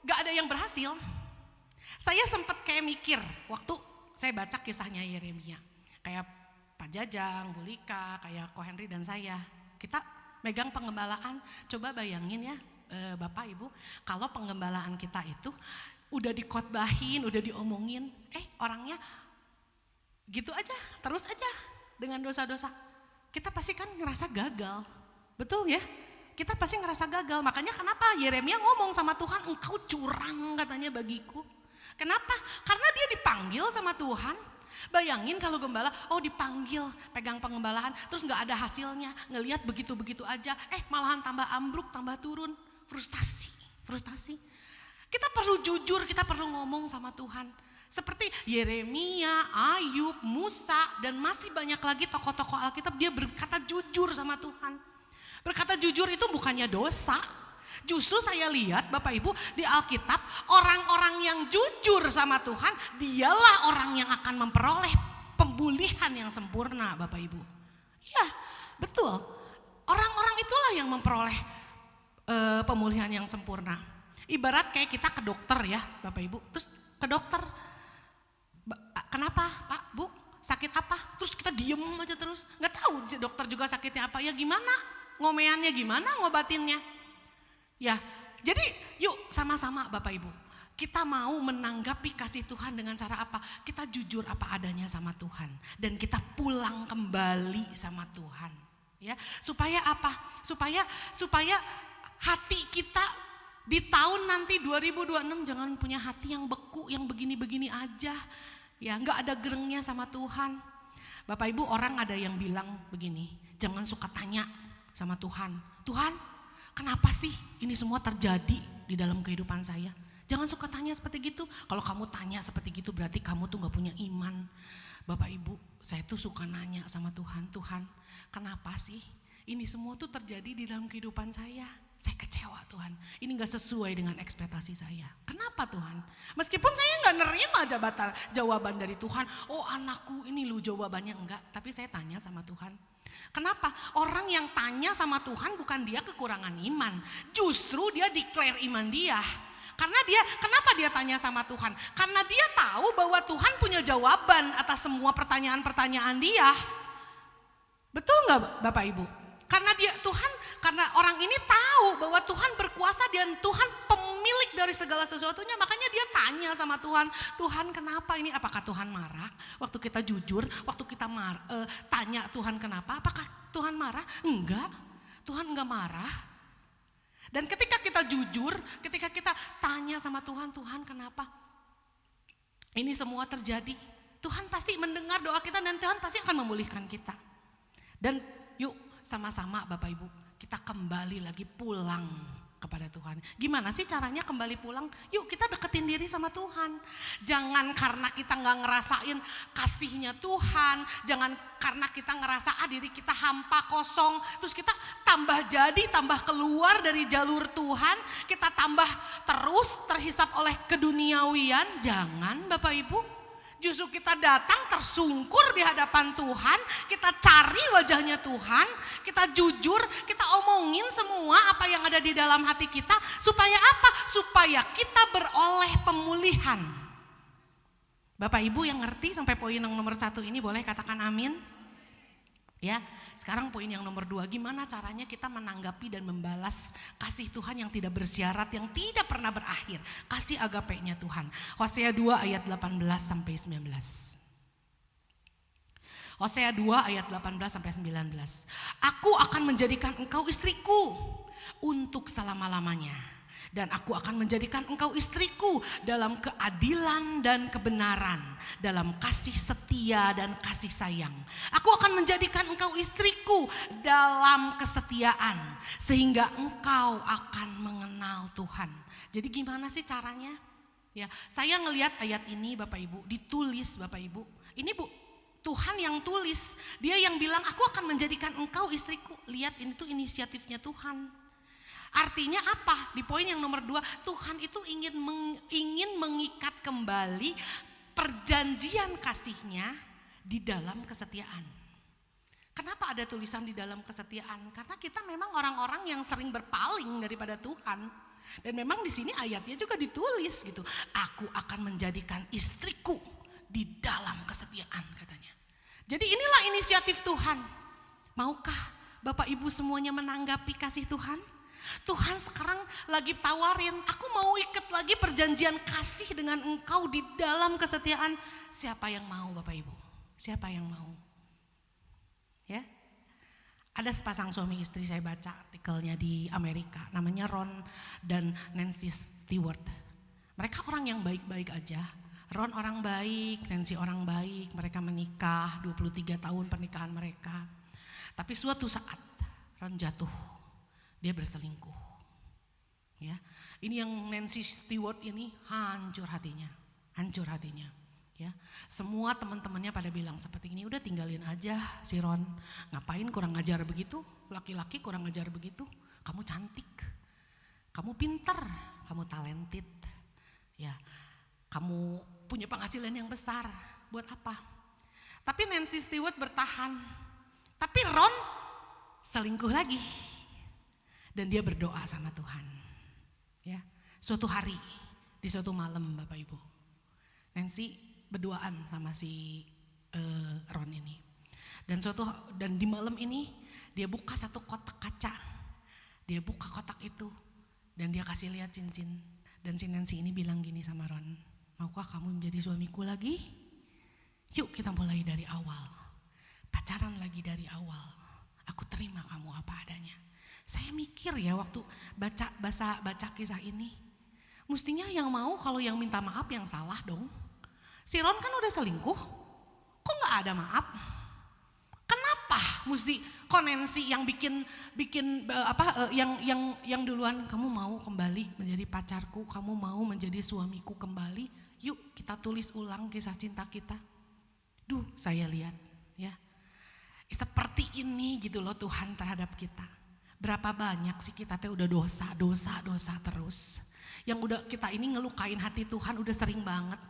gak ada yang berhasil. Saya sempat kayak mikir waktu saya baca kisahnya Yeremia. Kayak Pak Jajang, Bu Lika, kayak Ko Henry dan saya. Kita megang penggembalaan, coba bayangin ya Bapak Ibu, kalau penggembalaan kita itu udah dikotbahin, udah diomongin, orangnya gitu aja, terus aja dengan dosa-dosa. Kita pasti kan ngerasa gagal, betul ya? Kita pasti ngerasa gagal, makanya kenapa Yeremia ngomong sama Tuhan, engkau curang katanya bagiku. Kenapa? Karena dia dipanggil sama Tuhan. Bayangin kalau gembala, dipanggil pegang pengembalaan, terus gak ada hasilnya, ngelihat begitu-begitu aja, malahan tambah ambruk, tambah turun, frustasi. Kita perlu jujur, kita perlu ngomong sama Tuhan. Seperti Yeremia, Ayub, Musa, dan masih banyak lagi tokoh-tokoh Alkitab, dia berkata jujur sama Tuhan. Berkata jujur itu bukannya dosa. Justru saya lihat Bapak Ibu di Alkitab, orang-orang yang jujur sama Tuhan, dialah orang yang akan memperoleh pemulihan yang sempurna Bapak Ibu. Ya betul, orang-orang itulah yang memperoleh pemulihan yang sempurna. Ibarat kayak kita ke dokter ya Bapak Ibu, terus ke dokter, kenapa Pak, Bu, sakit apa? Terus kita diem aja terus, gak tahu si dokter juga sakitnya apa, ya gimana ngomeannya, gimana ngobatinnya. Ya, jadi yuk sama-sama Bapak Ibu, Kita mau menanggapi kasih Tuhan dengan cara apa? Kita jujur apa adanya sama Tuhan. Dan kita pulang kembali sama Tuhan. Ya, supaya apa? Supaya hati kita di tahun nanti 2026 jangan punya hati yang beku, yang begini-begini aja. Ya, nggak ada gerengnya sama Tuhan. Bapak Ibu, orang ada yang bilang begini, jangan suka tanya sama Tuhan. Tuhan, kenapa sih ini semua terjadi di dalam kehidupan saya? Jangan suka tanya seperti gitu. Kalau kamu tanya seperti gitu berarti kamu tuh gak punya iman. Bapak Ibu, saya tuh suka nanya sama Tuhan. Tuhan, kenapa sih ini semua tuh terjadi di dalam kehidupan saya? Saya kecewa Tuhan. Ini gak sesuai dengan ekspektasi saya. Kenapa Tuhan? Meskipun saya gak nerima jawaban dari Tuhan. Oh anakku ini lu jawabannya enggak. Tapi saya tanya sama Tuhan. Kenapa? Orang yang tanya sama Tuhan bukan dia kekurangan iman. Justru dia declare iman dia. Kenapa dia tanya sama Tuhan? Karena dia tahu bahwa Tuhan punya jawaban atas semua pertanyaan-pertanyaan dia. Betul nggak Bapak Ibu? Karena orang ini tahu bahwa Tuhan berkuasa dan Tuhan pemilik dari segala sesuatunya. Makanya dia tanya sama Tuhan, Tuhan kenapa ini? Apakah Tuhan marah? Waktu kita jujur, waktu kita tanya Tuhan kenapa? Apakah Tuhan marah? Enggak, Tuhan enggak marah. Dan ketika kita jujur, ketika kita tanya sama Tuhan, Tuhan kenapa ini semua terjadi? Tuhan pasti mendengar doa kita dan Tuhan pasti akan memulihkan kita. Dan yuk sama-sama Bapak Ibu, kita kembali lagi pulang kepada Tuhan. Gimana sih caranya kembali pulang? Yuk kita deketin diri sama Tuhan. Jangan karena kita gak ngerasain kasihnya Tuhan. Jangan karena kita ngerasa diri kita hampa kosong. Terus kita tambah keluar dari jalur Tuhan. Kita tambah terus terhisap oleh keduniawian. Jangan Bapak Ibu. Justru kita datang tersungkur di hadapan Tuhan, kita cari wajahnya Tuhan, kita jujur, kita omongin semua apa yang ada di dalam hati kita. Supaya apa? Supaya kita beroleh pemulihan. Bapak Ibu yang ngerti sampai poin yang nomor 1 ini boleh katakan amin. Ya, sekarang poin yang nomor 2, gimana caranya kita menanggapi dan membalas kasih Tuhan yang tidak bersyarat, yang tidak pernah berakhir. Kasih agape-nya Tuhan. Hosea 2 ayat 18 sampai 19. Hosea 2 ayat 18 sampai 19. Aku akan menjadikan engkau istriku untuk selama-lamanya. Dan aku akan menjadikan engkau istriku dalam keadilan dan kebenaran, dalam kasih setia dan kasih sayang. Aku akan menjadikan engkau istriku dalam kesetiaan, sehingga engkau akan mengenal Tuhan. Jadi gimana sih caranya? Ya, saya ngelihat ayat ini Bapak Ibu, ditulis Bapak Ibu. Ini Tuhan yang tulis, dia yang bilang aku akan menjadikan engkau istriku. Lihat ini tuh inisiatifnya Tuhan. Artinya apa? Di poin yang nomor 2, Tuhan itu ingin mengikat kembali perjanjian kasihnya di dalam kesetiaan. Kenapa ada tulisan di dalam kesetiaan? Karena kita memang orang-orang yang sering berpaling daripada Tuhan. Dan memang di sini ayatnya juga ditulis gitu. Aku akan menjadikan istriku di dalam kesetiaan katanya. Jadi inilah inisiatif Tuhan. Maukah Bapak Ibu semuanya menanggapi kasih Tuhan? Tuhan sekarang lagi tawarin, aku mau ikat lagi perjanjian kasih dengan engkau di dalam kesetiaan. Siapa yang mau Bapak Ibu? Siapa yang mau? Ya, ada sepasang suami istri, saya baca artikelnya di Amerika, namanya Ron dan Nancy Stewart. Mereka orang yang baik-baik aja. Ron orang baik, Nancy orang baik, mereka menikah 23 tahun pernikahan mereka. Tapi suatu saat Ron jatuh. Dia berselingkuh. Ya, ini yang Nancy Stewart ini hancur hatinya. Ya, semua teman-temannya pada bilang seperti ini, udah tinggalin aja si Ron. Ngapain kurang ajar begitu? Laki-laki kurang ajar begitu. Kamu cantik, kamu pintar, kamu talented. Ya, kamu punya penghasilan yang besar. Buat apa? Tapi Nancy Stewart bertahan. Tapi Ron selingkuh lagi. Dan dia berdoa sama Tuhan. Ya, suatu hari di suatu malam Bapak Ibu, Nancy berduaan sama si Ron ini. Dan di malam ini dia buka satu kotak kaca. Dia buka kotak itu dan dia kasih lihat cincin. Dan si Nancy ini bilang gini sama Ron, maukah kamu menjadi suamiku lagi? Yuk kita mulai dari awal, pacaran lagi dari awal. Aku terima kamu apa adanya. Saya mikir ya waktu baca kisah ini, mestinya yang mau kalau yang minta maaf yang salah dong. Si Ron kan udah selingkuh, kok nggak ada maaf? Kenapa mesti Nancy yang yang duluan, kamu mau kembali menjadi pacarku, kamu mau menjadi suamiku kembali, yuk kita tulis ulang kisah cinta kita. Duh, saya lihat ya, seperti ini gitu loh Tuhan terhadap kita. Berapa banyak sih kita teh udah dosa terus. Yang udah kita ini ngelukain hati Tuhan udah sering banget.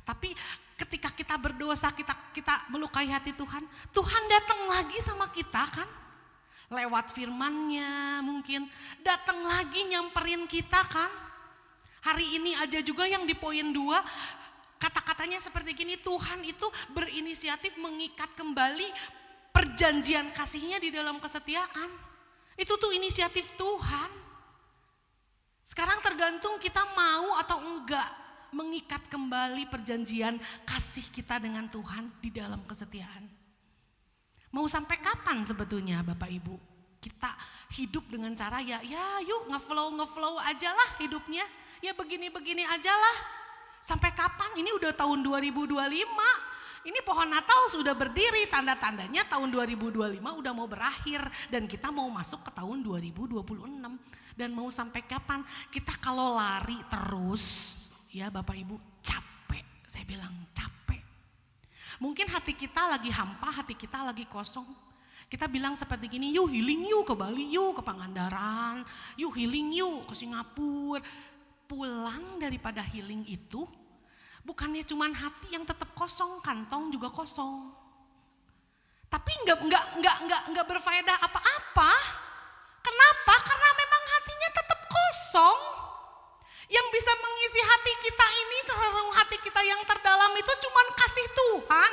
Tapi ketika kita berdosa, kita melukai hati Tuhan, Tuhan datang lagi sama kita kan. Lewat firman-Nya mungkin datang lagi nyamperin kita kan. Hari ini aja juga yang di poin 2, kata-katanya seperti gini, Tuhan itu berinisiatif mengikat kembali perjanjian kasih-Nya di dalam kesetiaan. Itu tuh inisiatif Tuhan. Sekarang tergantung kita mau atau enggak mengikat kembali perjanjian kasih kita dengan Tuhan di dalam kesetiaan. Mau sampai kapan sebetulnya Bapak Ibu kita hidup dengan cara ya yuk ngeflow aja lah hidupnya. Ya begini-begini aja lah. Sampai kapan? Ini udah tahun 2025. Ini pohon Natal sudah berdiri, tanda-tandanya tahun 2025 udah mau berakhir dan kita mau masuk ke tahun 2026. Dan mau sampai kapan? Kita kalau lari terus, ya Bapak Ibu, capek. Saya bilang capek. Mungkin hati kita lagi hampa, hati kita lagi kosong. Kita bilang seperti gini, yuk healing yuk ke Bali yuk, ke Pangandaran, yuk healing yuk ke Singapura. Pulang daripada healing itu, bukannya cuman hati yang tetap kosong, kantong juga kosong. Tapi enggak berfaedah apa-apa. Kenapa? Karena memang hatinya tetap kosong. Yang bisa mengisi hati kita ini, relung hati kita yang terdalam itu cuman kasih Tuhan.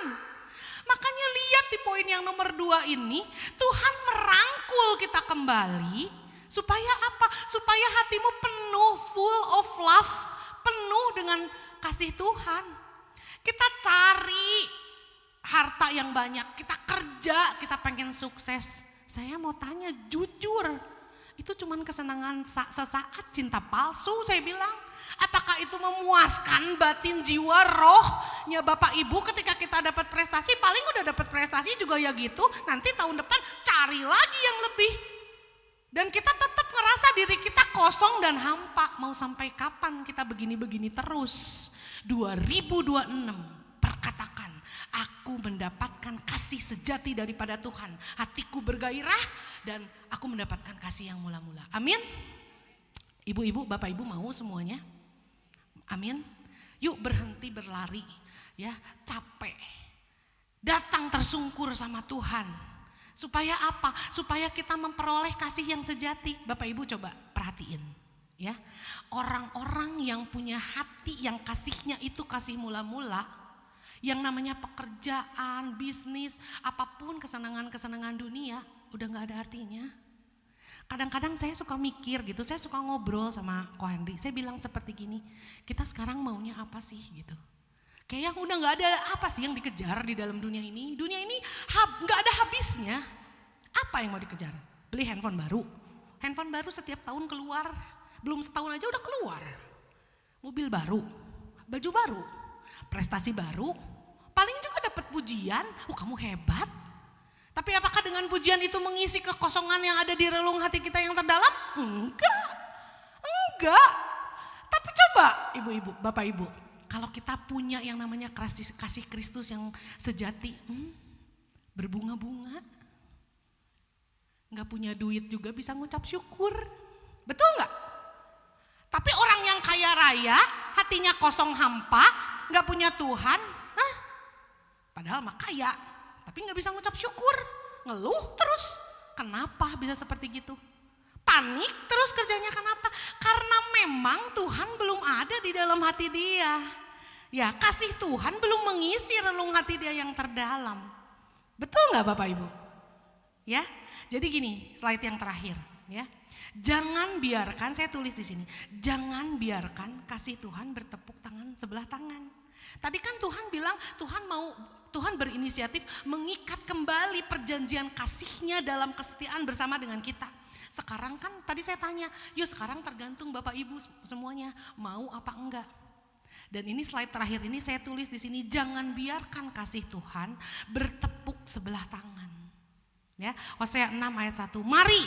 Makanya lihat di poin yang nomor 2 ini, Tuhan merangkul kita kembali. Supaya apa? Supaya hatimu penuh, full of love, penuh dengan kasih Tuhan. Kita cari harta yang banyak, kita kerja, kita pengen sukses. Saya mau tanya jujur, itu cuman kesenangan sesaat, cinta palsu saya bilang. Apakah itu memuaskan batin jiwa rohnya Bapak Ibu ketika kita dapat prestasi, paling udah dapat prestasi juga ya gitu, nanti tahun depan cari lagi yang lebih. Dan kita tetap ngerasa diri kita kosong dan hampa. Mau sampai kapan kita begini-begini terus? 2026 perkatakan, aku mendapatkan kasih sejati daripada Tuhan. Hatiku bergairah dan aku mendapatkan kasih yang mula-mula. Amin. Ibu-ibu, Bapak Ibu mau semuanya? Amin. Yuk berhenti berlari, ya, capek. Datang tersungkur sama Tuhan. Supaya apa? Supaya kita memperoleh kasih yang sejati. Bapak Ibu coba perhatiin, ya. Orang-orang yang punya hati yang kasihnya itu kasih mula-mula, yang namanya pekerjaan, bisnis, apapun kesenangan-kesenangan dunia udah gak ada artinya. Kadang-kadang saya suka mikir gitu, saya suka ngobrol sama Ko Henry. Saya bilang seperti gini, kita sekarang maunya apa sih gitu. Kayak udah gak ada apa sih yang dikejar di dalam dunia ini. Dunia ini gak ada habisnya. Apa yang mau dikejar? Beli handphone baru. Handphone baru setiap tahun keluar. Belum setahun aja udah keluar. Mobil baru, baju baru, prestasi baru. Paling juga dapat pujian, kamu hebat. Tapi apakah dengan pujian itu mengisi kekosongan yang ada di relung hati kita yang terdalam? Enggak. Tapi coba ibu-ibu, bapak ibu, kalau kita punya yang namanya kasih Kristus yang sejati, berbunga-bunga, nggak punya duit juga bisa ngucap syukur, betul nggak? Tapi orang yang kaya raya, hatinya kosong hampa, nggak punya Tuhan, padahal mah kaya, tapi nggak bisa ngucap syukur, ngeluh terus. Kenapa bisa seperti gitu? Panik terus kerjanya, kenapa? Karena memang Tuhan belum ada di dalam hati dia. Ya, kasih Tuhan belum mengisi relung hati dia yang terdalam. Betul nggak Bapak Ibu? Ya, jadi gini, slide yang terakhir ya. Jangan biarkan, saya tulis di sini, jangan biarkan kasih Tuhan bertepuk tangan sebelah tangan. Tadi kan Tuhan bilang Tuhan berinisiatif mengikat kembali perjanjian kasihnya dalam kesetiaan bersama dengan kita. Sekarang kan tadi saya tanya, yuk sekarang tergantung Bapak Ibu semuanya mau apa enggak. Dan ini slide terakhir ini saya tulis di sini, jangan biarkan kasih Tuhan bertepuk sebelah tangan. Ya, Hosea 6 ayat 1. Mari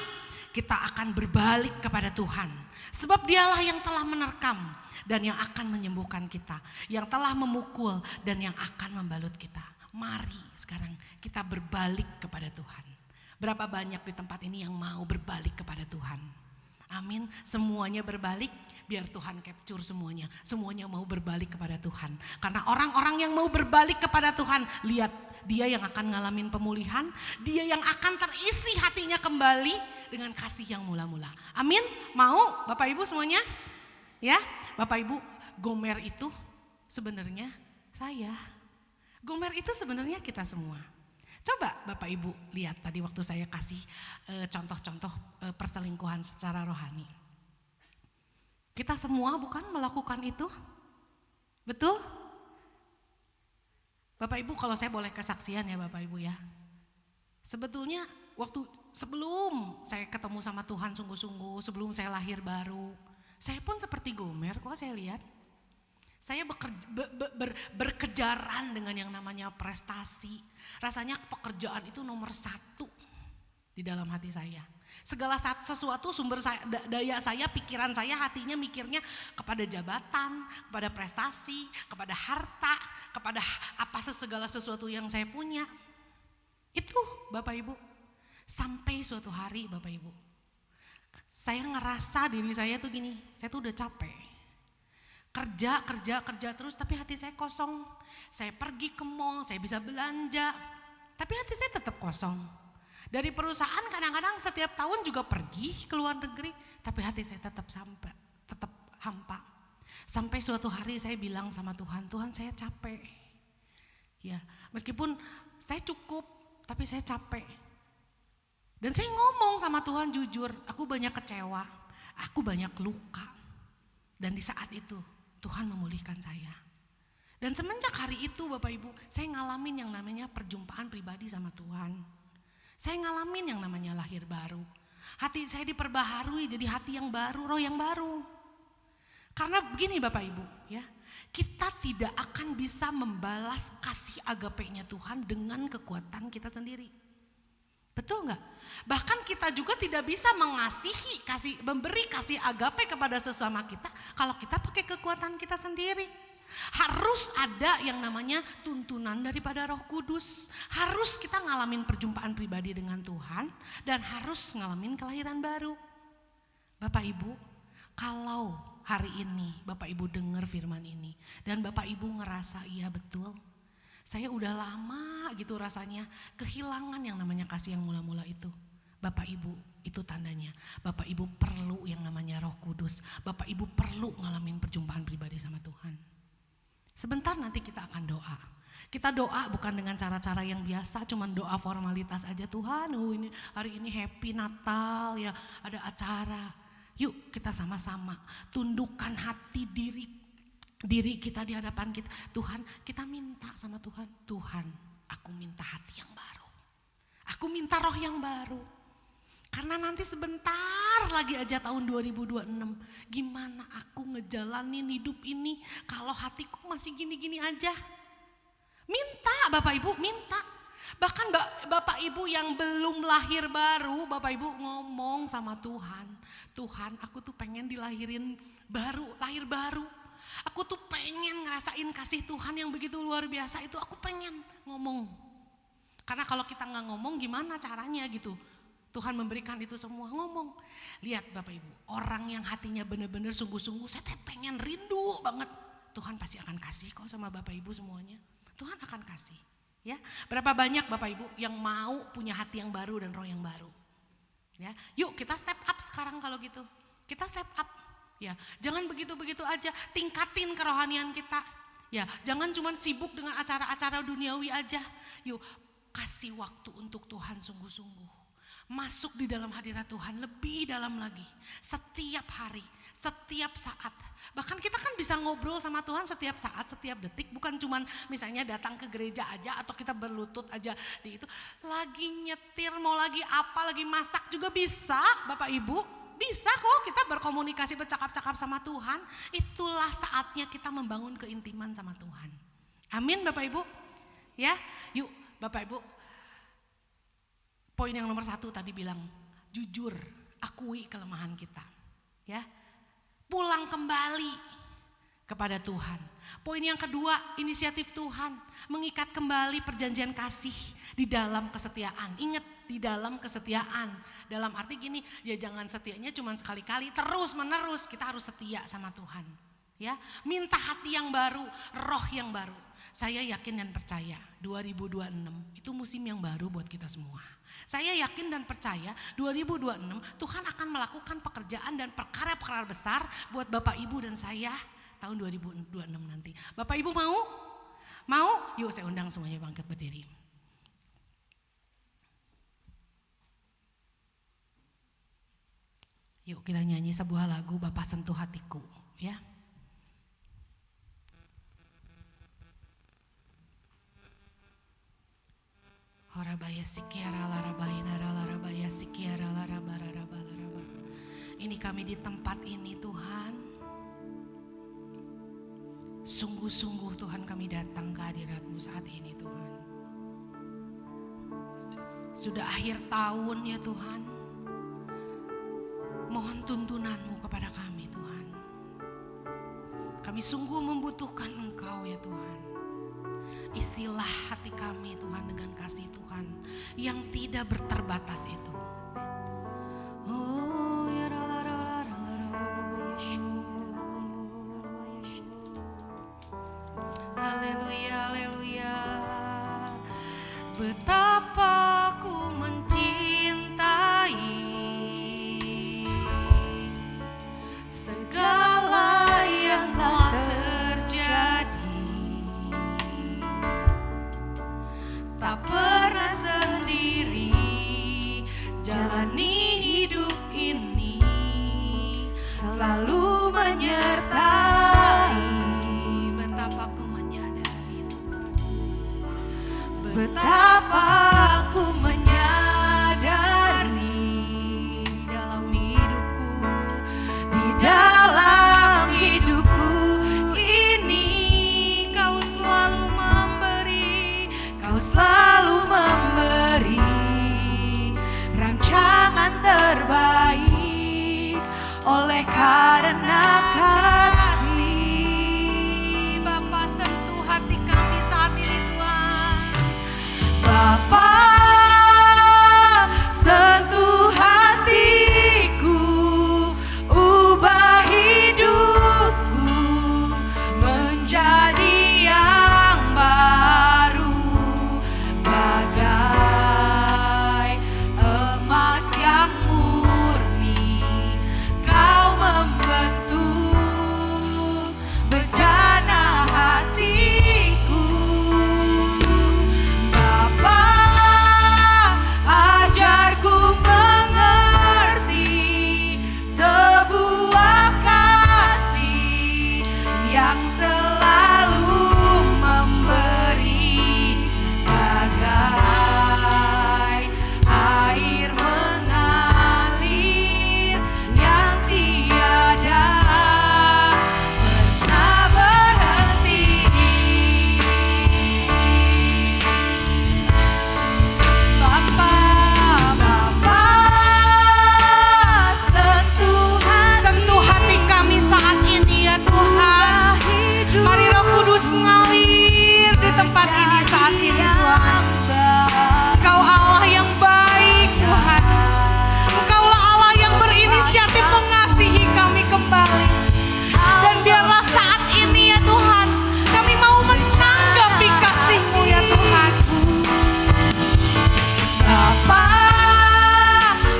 kita akan berbalik kepada Tuhan. Sebab dialah yang telah menerkam dan yang akan menyembuhkan kita. Yang telah memukul dan yang akan membalut kita. Mari sekarang kita berbalik kepada Tuhan. Berapa banyak di tempat ini yang mau berbalik kepada Tuhan? Amin. Semuanya berbalik, biar Tuhan capture semuanya. Semuanya mau berbalik kepada Tuhan. Karena orang-orang yang mau berbalik kepada Tuhan, lihat dia yang akan ngalamin pemulihan, dia yang akan terisi hatinya kembali dengan kasih yang mula-mula. Amin. Mau Bapak Ibu semuanya? Ya, Bapak Ibu, Gomer itu sebenarnya saya. Gomer itu sebenarnya kita semua. Coba Bapak Ibu lihat tadi waktu saya kasih contoh-contoh perselingkuhan secara rohani. Kita semua bukan melakukan itu? Betul? Bapak Ibu, kalau saya boleh kesaksian ya Bapak Ibu ya. Sebetulnya waktu sebelum saya ketemu sama Tuhan sungguh-sungguh, sebelum saya lahir baru, saya pun seperti Gomer kok saya lihat. Saya berkejaran dengan yang namanya prestasi. Rasanya pekerjaan itu nomor 1 di dalam hati saya. Segala sesuatu sumber daya saya, pikiran saya, hatinya mikirnya kepada jabatan, kepada prestasi, kepada harta, kepada apa segala sesuatu yang saya punya. Itu Bapak Ibu. Sampai suatu hari Bapak Ibu, saya ngerasa diri saya tuh gini, saya tuh udah capek. Kerja terus tapi hati saya kosong. Saya pergi ke mall, saya bisa belanja, tapi hati saya tetap kosong. Dari perusahaan kadang-kadang setiap tahun juga pergi ke luar negeri, tapi hati saya tetap hampa. Sampai suatu hari saya bilang sama Tuhan, Tuhan saya capek. Ya, meskipun saya cukup, tapi saya capek. Dan saya ngomong sama Tuhan jujur, aku banyak kecewa, aku banyak luka. Dan di saat itu Tuhan memulihkan saya. Dan semenjak hari itu Bapak Ibu, saya ngalamin yang namanya perjumpaan pribadi sama Tuhan. Saya ngalamin yang namanya lahir baru. Hati saya diperbaharui jadi hati yang baru, roh yang baru. Karena begini Bapak Ibu ya, kita tidak akan bisa membalas kasih agape-nya Tuhan dengan kekuatan kita sendiri. Betul nggak? Bahkan kita juga tidak bisa memberi kasih agape kepada sesama kita kalau kita pakai kekuatan kita sendiri. Harus ada yang namanya tuntunan daripada Roh Kudus. Harus kita ngalamin perjumpaan pribadi dengan Tuhan dan harus ngalamin kelahiran baru. Bapak Ibu, kalau hari ini Bapak Ibu dengar firman ini dan Bapak Ibu ngerasa iya betul, saya udah lama gitu rasanya kehilangan yang namanya kasih yang mula-mula itu. Bapak Ibu, itu tandanya Bapak Ibu perlu yang namanya Roh Kudus. Bapak Ibu perlu ngalamin perjumpaan pribadi sama Tuhan. Sebentar nanti kita akan doa. Kita doa bukan dengan cara-cara yang biasa, cuman doa formalitas aja. Tuhan, ini hari ini happy Natal ya, ada acara. Yuk kita sama-sama tundukkan hati diri kita di hadapan kita. Tuhan, kita minta sama Tuhan. Tuhan, aku minta hati yang baru. Aku minta roh yang baru. Karena nanti sebentar lagi aja tahun 2026. Gimana aku ngejalanin hidup ini kalau hatiku masih gini-gini aja? Minta Bapak Ibu, minta. Bahkan Bapak Ibu yang belum lahir baru, Bapak Ibu ngomong sama Tuhan. Tuhan, aku tuh pengen dilahirin baru, lahir baru. Aku tuh pengen ngerasain kasih Tuhan yang begitu luar biasa itu, aku pengen ngomong. Karena kalau kita nggak ngomong gimana caranya gitu. Tuhan memberikan itu semua, ngomong. Lihat Bapak Ibu, orang yang hatinya benar-benar sungguh-sungguh, saya pengen rindu banget. Tuhan pasti akan kasih kok sama Bapak Ibu semuanya. Tuhan akan kasih. Ya, berapa banyak Bapak Ibu yang mau punya hati yang baru dan roh yang baru. Ya, yuk kita step up sekarang kalau gitu. Kita step up. Ya, jangan begitu-begitu aja, tingkatin kerohanian kita. Ya, jangan cuma sibuk dengan acara-acara duniawi aja. Yuk, kasih waktu untuk Tuhan sungguh-sungguh. masuk di dalam hadirat Tuhan lebih dalam lagi. Setiap hari, setiap saat. Bahkan kita kan bisa ngobrol sama Tuhan setiap saat, setiap detik. Bukan cuman misalnya datang ke gereja aja atau kita berlutut aja di itu. Lagi nyetir, mau lagi apa, lagi masak juga bisa Bapak Ibu. Bisa kok kita berkomunikasi, bercakap-cakap sama Tuhan. Itulah saatnya kita membangun keintiman sama Tuhan. Amin Bapak Ibu. Ya, yuk Bapak Ibu. Poin yang nomor 1 tadi bilang, jujur, akui kelemahan kita. Ya, pulang kembali kepada Tuhan. Poin yang kedua, inisiatif Tuhan, mengikat kembali perjanjian kasih di dalam kesetiaan. Ingat, di dalam kesetiaan. Dalam arti gini, ya jangan setianya cuma sekali-kali, terus menerus kita harus setia sama Tuhan. Ya, minta hati yang baru, roh yang baru. Saya yakin dan percaya 2026 itu musim yang baru buat kita semua. Saya yakin dan percaya 2026 Tuhan akan melakukan pekerjaan dan perkara-perkara besar buat Bapak Ibu dan saya tahun 2026 nanti. Bapak Ibu mau? Mau? Yuk saya undang semuanya bangkit berdiri. Yuk kita nyanyi sebuah lagu Bapa Sentuh Hatiku, ya. Horabaya sikiara larabaina larabaya sikiara larabaraba. Ini kami di tempat ini Tuhan. Sungguh-sungguh Tuhan kami datang ke hadirat-Mu saat ini Tuhan. Sudah akhir tahun ya Tuhan. Mohon tuntunan-Mu kepada kami Tuhan. Kami sungguh membutuhkan Engkau ya Tuhan. Isilah hati kami Tuhan dengan kasih Tuhan yang tidak berterbatas itu. Oh ya haleluya haleluya. Betapa ku mencintai segala yang telah terjadi. Tak pernah sendiri jalani hidup ini, selalu menyertai. Betapa ku menyadari Tuhan, betapa ku menyadari di dalam hidupku, di dalam hidupku ini Kau selalu memberi, Kau selalu memberi rancangan terbaik oleh karena kasih. Bapa sentuh hati kami saat ini Tuhan. Bapa sentuh hatiku, ubah hidupku menjadi yang baru. Bagai emas yang murni, Kau membentuk bejana hatiku. Bapa, ajarku mengerti sebuah kasih yang selalu memberi. Bagai air mengalir yang tiada pernah berhenti. Bapa, sentuh hati kami saat ini ya Tuhan. Mari Roh Kudus mengalir di tempat ini saat ini Tuhan. Engkau Allah yang baik Tuhan. Engkaulah Allah yang berinisiatif mengasihi kami kembali. Dan biarlah saat ini ya Tuhan, kami mau menanggapi kasih-Mu ya Tuhan. Bapa,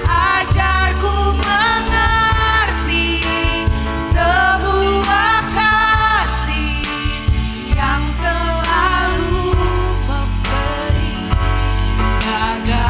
ajarku mengerti sebuah kasih yang selalu memberi. Bagai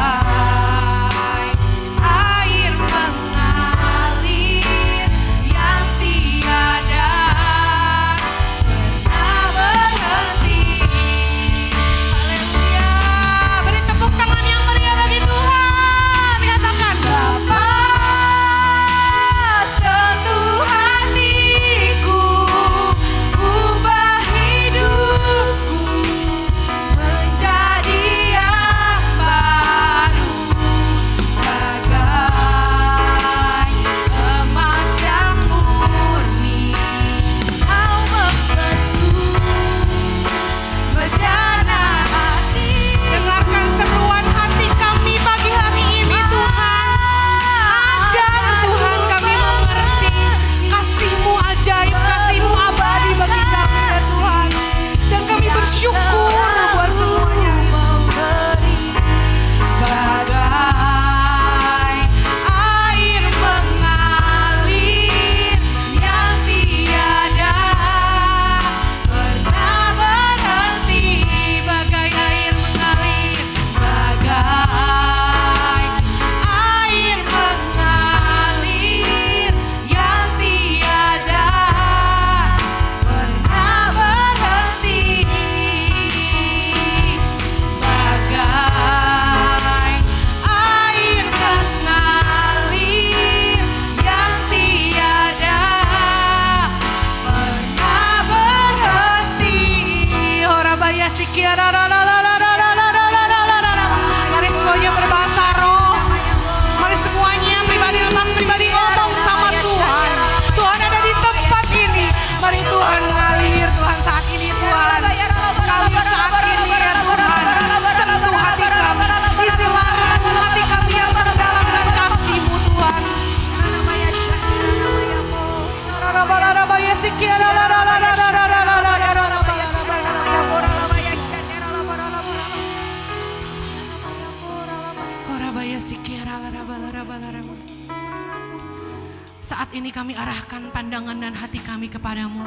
ini kami arahkan pandangan dan hati kami kepadamu.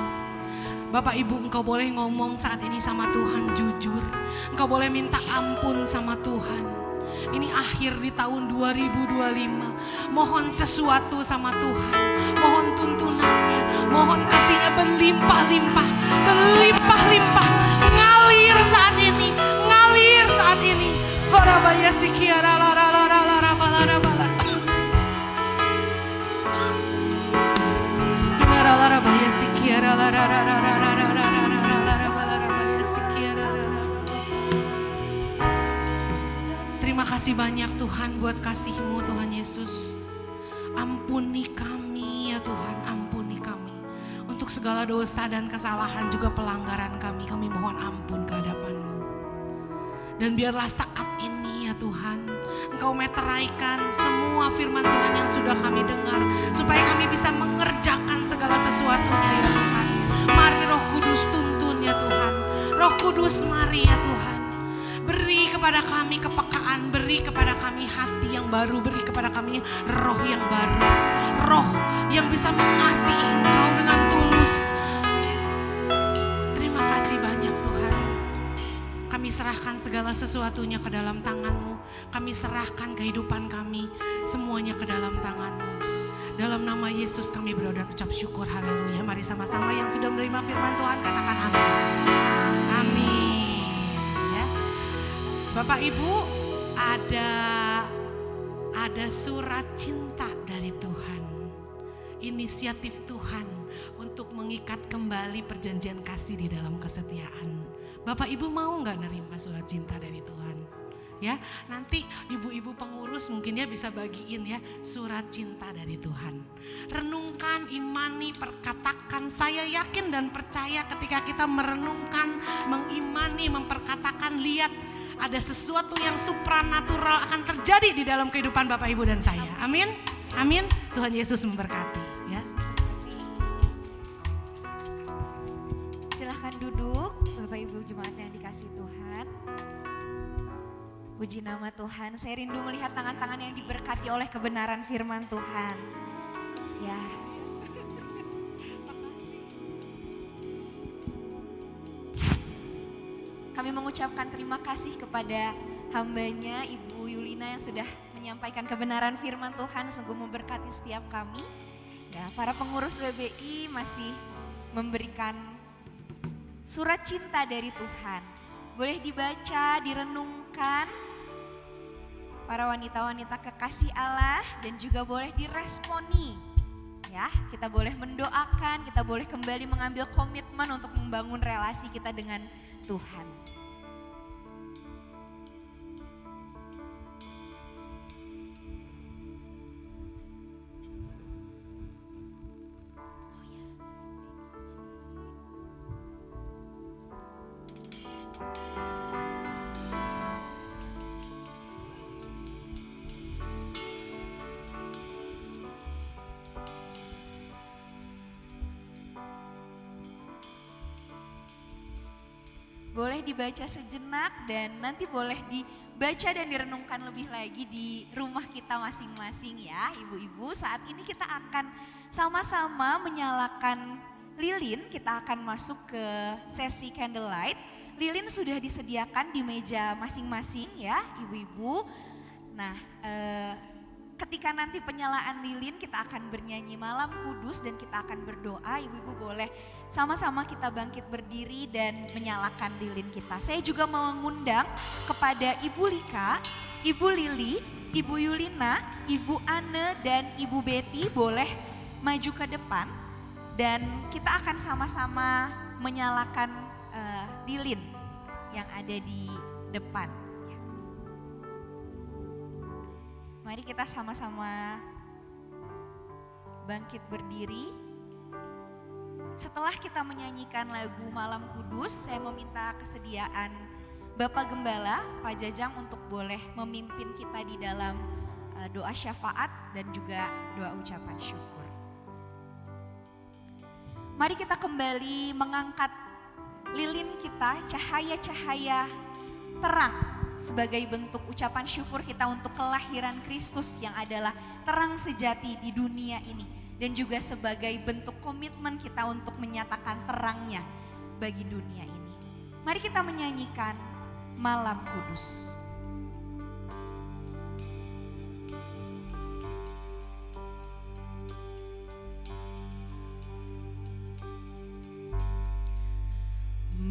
Bapak Ibu, engkau boleh ngomong saat ini sama Tuhan jujur. Engkau boleh minta ampun sama Tuhan. Ini akhir di tahun 2025. Mohon sesuatu sama Tuhan. Mohon tuntunannya. Mohon kasihnya berlimpah-limpah. Berlimpah-limpah. Ngalir saat ini. Ngalir saat ini. Horabaya sikiara lara lara lara balara balara. Lara lara baya sikiara lara lara lara lara lara lara balara baya sikiara. Terima kasih banyak Tuhan buat kasih-Mu Tuhan Yesus. Ampuni kami ya Tuhan, ampuni kami. Untuk segala dosa dan kesalahan juga pelanggaran kami mohon ampun ke hadapan-Mu. Dan biarlah saat ini ya Tuhan, Engkau meteraikan semua firman Tuhan yang sudah kami dengar. Supaya kami bisa mengerjakan segala sesuatunya ya Tuhan. Mari Roh Kudus tuntun ya Tuhan. Roh Kudus mari ya Tuhan. Beri kepada kami kepekaan, beri kepada kami hati yang baru, beri kepada kami roh yang baru. Roh yang bisa mengasihi Engkau dengan tulus. Terima kasih banyak Tuhan. Kami serahkan segala sesuatunya ke dalam tangan-Mu. Kami serahkan kehidupan kami semuanya ke dalam tangan-Mu. Dalam nama Yesus kami berdoa dan ucap syukur, haleluya. Mari sama-sama yang sudah menerima firman Tuhan katakan amin. Amin. Ya. Bapak Ibu, ada surat cinta dari Tuhan. Inisiatif Tuhan untuk mengikat kembali perjanjian kasih di dalam kesetiaan. Bapak Ibu mau nggak nerima surat cinta dari Tuhan? Ya, nanti ibu-ibu pengurus mungkin ya bisa bagiin ya surat cinta dari Tuhan. Renungkan, imani, perkatakan. Saya yakin dan percaya ketika kita merenungkan, mengimani, memperkatakan, lihat ada sesuatu yang supranatural akan terjadi di dalam kehidupan Bapak Ibu dan saya. Amin. Amin. Tuhan Yesus memberkati ya. Silahkan duduk, Bapak Ibu jemaat yang dikasihi Tuhan. Puji nama Tuhan, saya rindu melihat tangan-tangan yang diberkati oleh kebenaran firman Tuhan. Ya. Kami mengucapkan terima kasih kepada hambanya Ibu Yulina yang sudah menyampaikan kebenaran firman Tuhan, sungguh memberkati setiap kami. Ya, para pengurus WBI masih memberikan surat cinta dari Tuhan. Boleh dibaca, direnungkan. Para wanita-wanita kekasih Allah dan juga boleh diresponi. Ya, kita boleh mendoakan, kita boleh kembali mengambil komitmen untuk membangun relasi kita dengan Tuhan. Boleh dibaca sejenak dan nanti boleh dibaca dan direnungkan lebih lagi di rumah kita masing-masing ya ibu-ibu. Saat ini kita akan sama-sama menyalakan lilin, kita akan masuk ke sesi candlelight. Lilin sudah disediakan di meja masing-masing ya ibu-ibu. Nah ketika nanti penyalaan lilin kita akan bernyanyi Malam Kudus dan kita akan berdoa. Ibu-ibu boleh sama-sama kita bangkit berdiri dan menyalakan lilin kita. Saya juga mengundang kepada Ibu Lika, Ibu Lili, Ibu Yulina, Ibu Anne dan Ibu Betty boleh maju ke depan. Dan kita akan sama-sama menyalakan lilin yang ada di depan. Mari kita sama-sama bangkit berdiri. Setelah kita menyanyikan lagu Malam Kudus, saya meminta kesediaan Bapak Gembala, Pak Jajang untuk boleh memimpin kita di dalam doa syafaat dan juga doa ucapan syukur. Mari kita kembali mengangkat lilin kita, cahaya-cahaya terang sebagai bentuk ucapan syukur kita untuk kelahiran Kristus yang adalah terang sejati di dunia ini. dan juga sebagai bentuk komitmen kita untuk menyatakan terangnya bagi dunia ini. Mari kita menyanyikan Malam Kudus.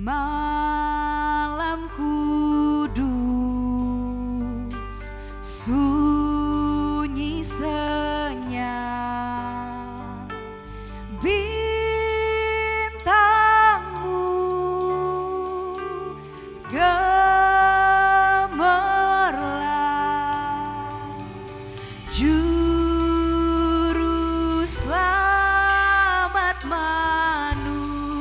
Malam kudus, sunyi senyap, bintangmu gemerlap, juru selamat manusia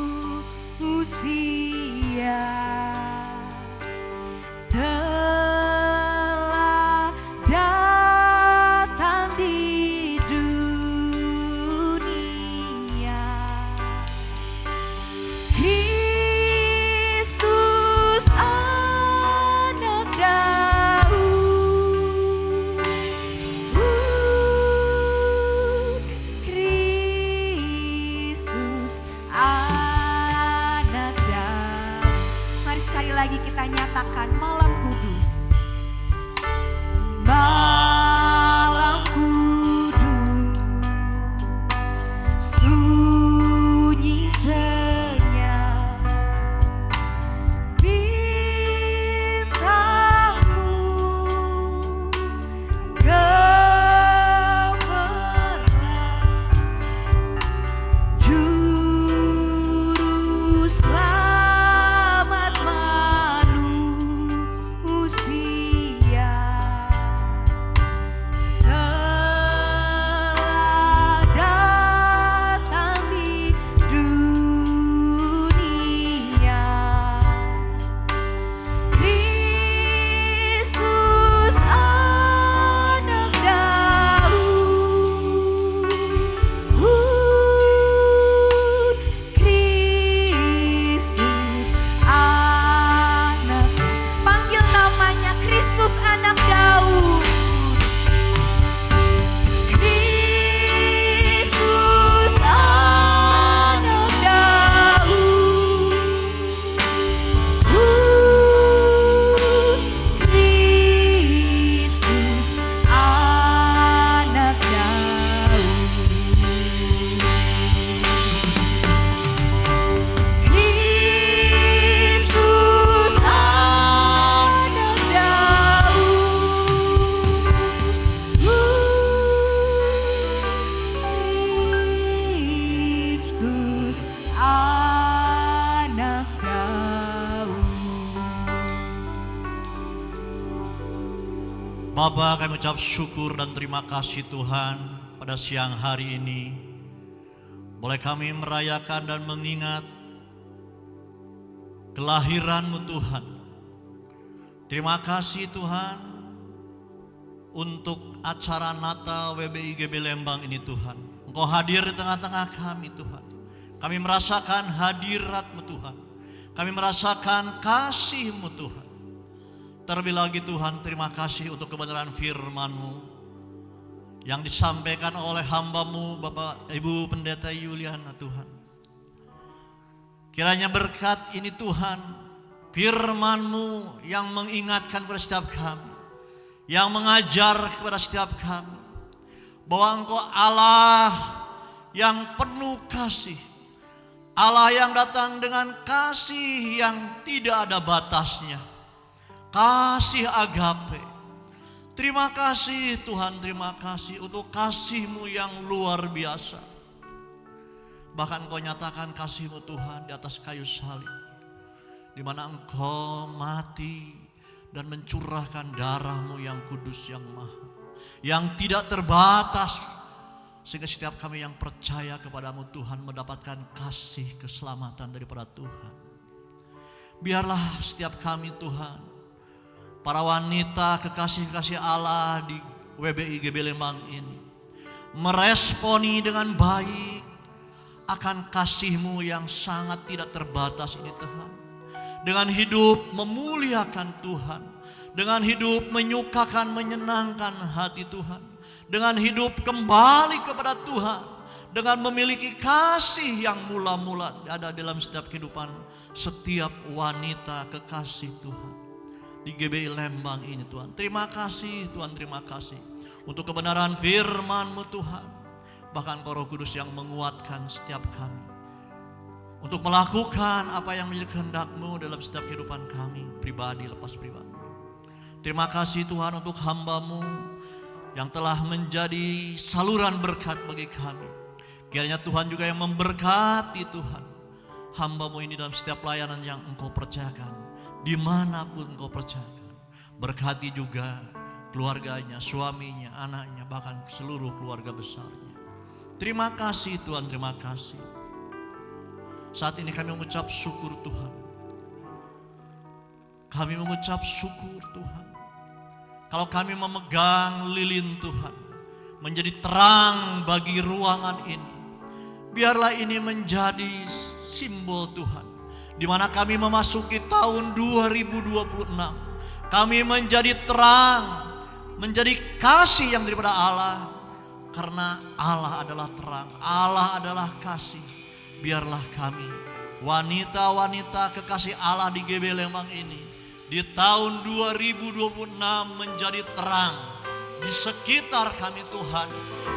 telah datang di dunia. Kristus anak Daud, Kristus anak Daud. Mari sekali lagi kita nyatakan malam kudus. Malam kudus, sunyi senyap, bintangmu gemerlap, juru selamat manusia telah datang di dunia. Kristus anak Daud, Kristus anak, panggil namanya Kristus anak Daud. Kristus anak Daud, Kristus anak Daud, Kristus anak Daud, Kristus anak Daud. Bapa, kami ucap syukur dan terima kasih Tuhan pada siang hari ini. Boleh kami merayakan dan mengingat kelahiran-Mu Tuhan. Terima kasih Tuhan untuk acara Natal WBIGB Lembang ini Tuhan. Engkau hadir di tengah-tengah kami Tuhan. Kami merasakan hadirat-Mu Tuhan. Kami merasakan kasih-Mu Tuhan. Terlebih lagi Tuhan, terima kasih untuk kebenaran firman-Mu yang disampaikan oleh hamba-Mu Bapak Ibu Pendeta Yuliana Tuhan. Kiranya berkat ini Tuhan, firman-Mu yang mengingatkan kepada setiap kami, yang mengajar kepada setiap kami, bahwa Engkau Allah yang penuh kasih, Allah yang datang dengan kasih yang tidak ada batasnya, kasih agape. Terima kasih Tuhan, terima kasih untuk kasih-Mu yang luar biasa. Bahkan Engkau nyatakan kasih-Mu Tuhan di atas kayu salib, di mana Engkau mati dan mencurahkan darah-Mu yang kudus, yang maha, yang tidak terbatas, sehingga setiap kami yang percaya kepada-Mu Tuhan mendapatkan kasih keselamatan daripada Tuhan. Biarlah setiap kami Tuhan, para wanita kekasih-kekasih Allah di WBIGB Lembang ini, meresponi dengan baik akan kasih-Mu yang sangat tidak terbatas ini Tuhan. Dengan hidup memuliakan Tuhan, dengan hidup menyukakan, menyenangkan hati Tuhan, dengan hidup kembali kepada Tuhan, dengan memiliki kasih yang mula-mula ada dalam setiap kehidupan setiap wanita kekasih Tuhan di GBI Lembang ini Tuhan. Terima kasih Tuhan, terima kasih untuk kebenaran firman-Mu Tuhan. Bahkan Roh Kudus yang menguatkan setiap kami untuk melakukan apa yang menjadi kehendak-Mu dalam setiap kehidupan kami, pribadi lepas pribadi. Terima kasih Tuhan untuk hamba-Mu yang telah menjadi saluran berkat bagi kami. Kiranya Tuhan juga yang memberkati Tuhan hamba-Mu ini dalam setiap layanan yang Engkau percayakan, dimanapun Engkau percayakan. Berkati juga keluarganya, suaminya, anaknya, bahkan seluruh keluarga besarnya. Terima kasih Tuhan, terima kasih. Saat ini kami mengucap syukur Tuhan. Kami mengucap syukur Tuhan. Kalau kami memegang lilin Tuhan, menjadi terang bagi ruangan ini. Biarlah ini menjadi simbol Tuhan, di mana kami memasuki tahun 2026. Kami menjadi terang, menjadi kasih yang daripada Allah. Karena Allah adalah terang, Allah adalah kasih. Biarlah kami, wanita-wanita kekasih Allah di GBI Lembang ini, di tahun 2026 menjadi terang di sekitar kami Tuhan,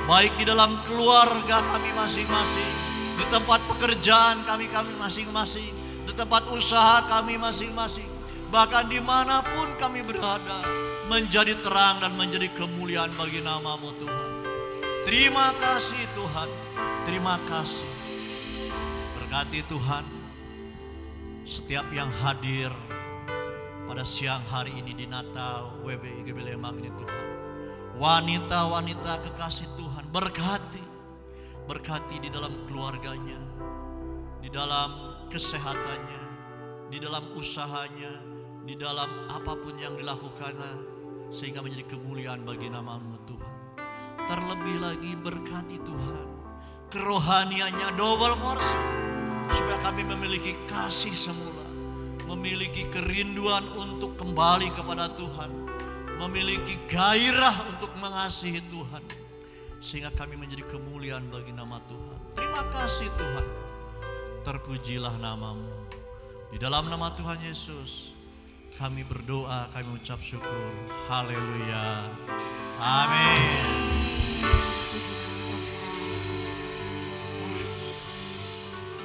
baik di dalam keluarga kami masing-masing, di tempat pekerjaan kami masing-masing, di tempat usaha kami masing-masing, bahkan dimanapun kami berada, menjadi terang dan menjadi kemuliaan bagi nama-Mu Tuhan. Terima kasih Tuhan, terima kasih. Berkati Tuhan setiap yang hadir pada siang hari ini di Natal WBI GBI Lembang ini Tuhan. Wanita-wanita kekasih Tuhan, berkati di dalam keluarganya, di dalam kesehatannya, di dalam usahanya, di dalam apapun yang dilakukannya, sehingga menjadi kemuliaan bagi nama-Mu Tuhan. Terlebih lagi berkati Tuhan, kerohaniannya double porsi, supaya kami memiliki kasih semula, memiliki kerinduan untuk kembali kepada Tuhan, memiliki gairah untuk mengasihi Tuhan, sehingga kami menjadi kemuliaan bagi nama Tuhan. Terima kasih Tuhan, terpujilah nama-Mu. Di dalam nama Tuhan Yesus kami berdoa, kami mengucap syukur. Haleluya, amin.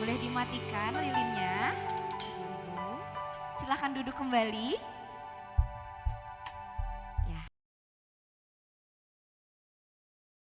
Boleh dimatikan lilinnya. Silahkan duduk kembali.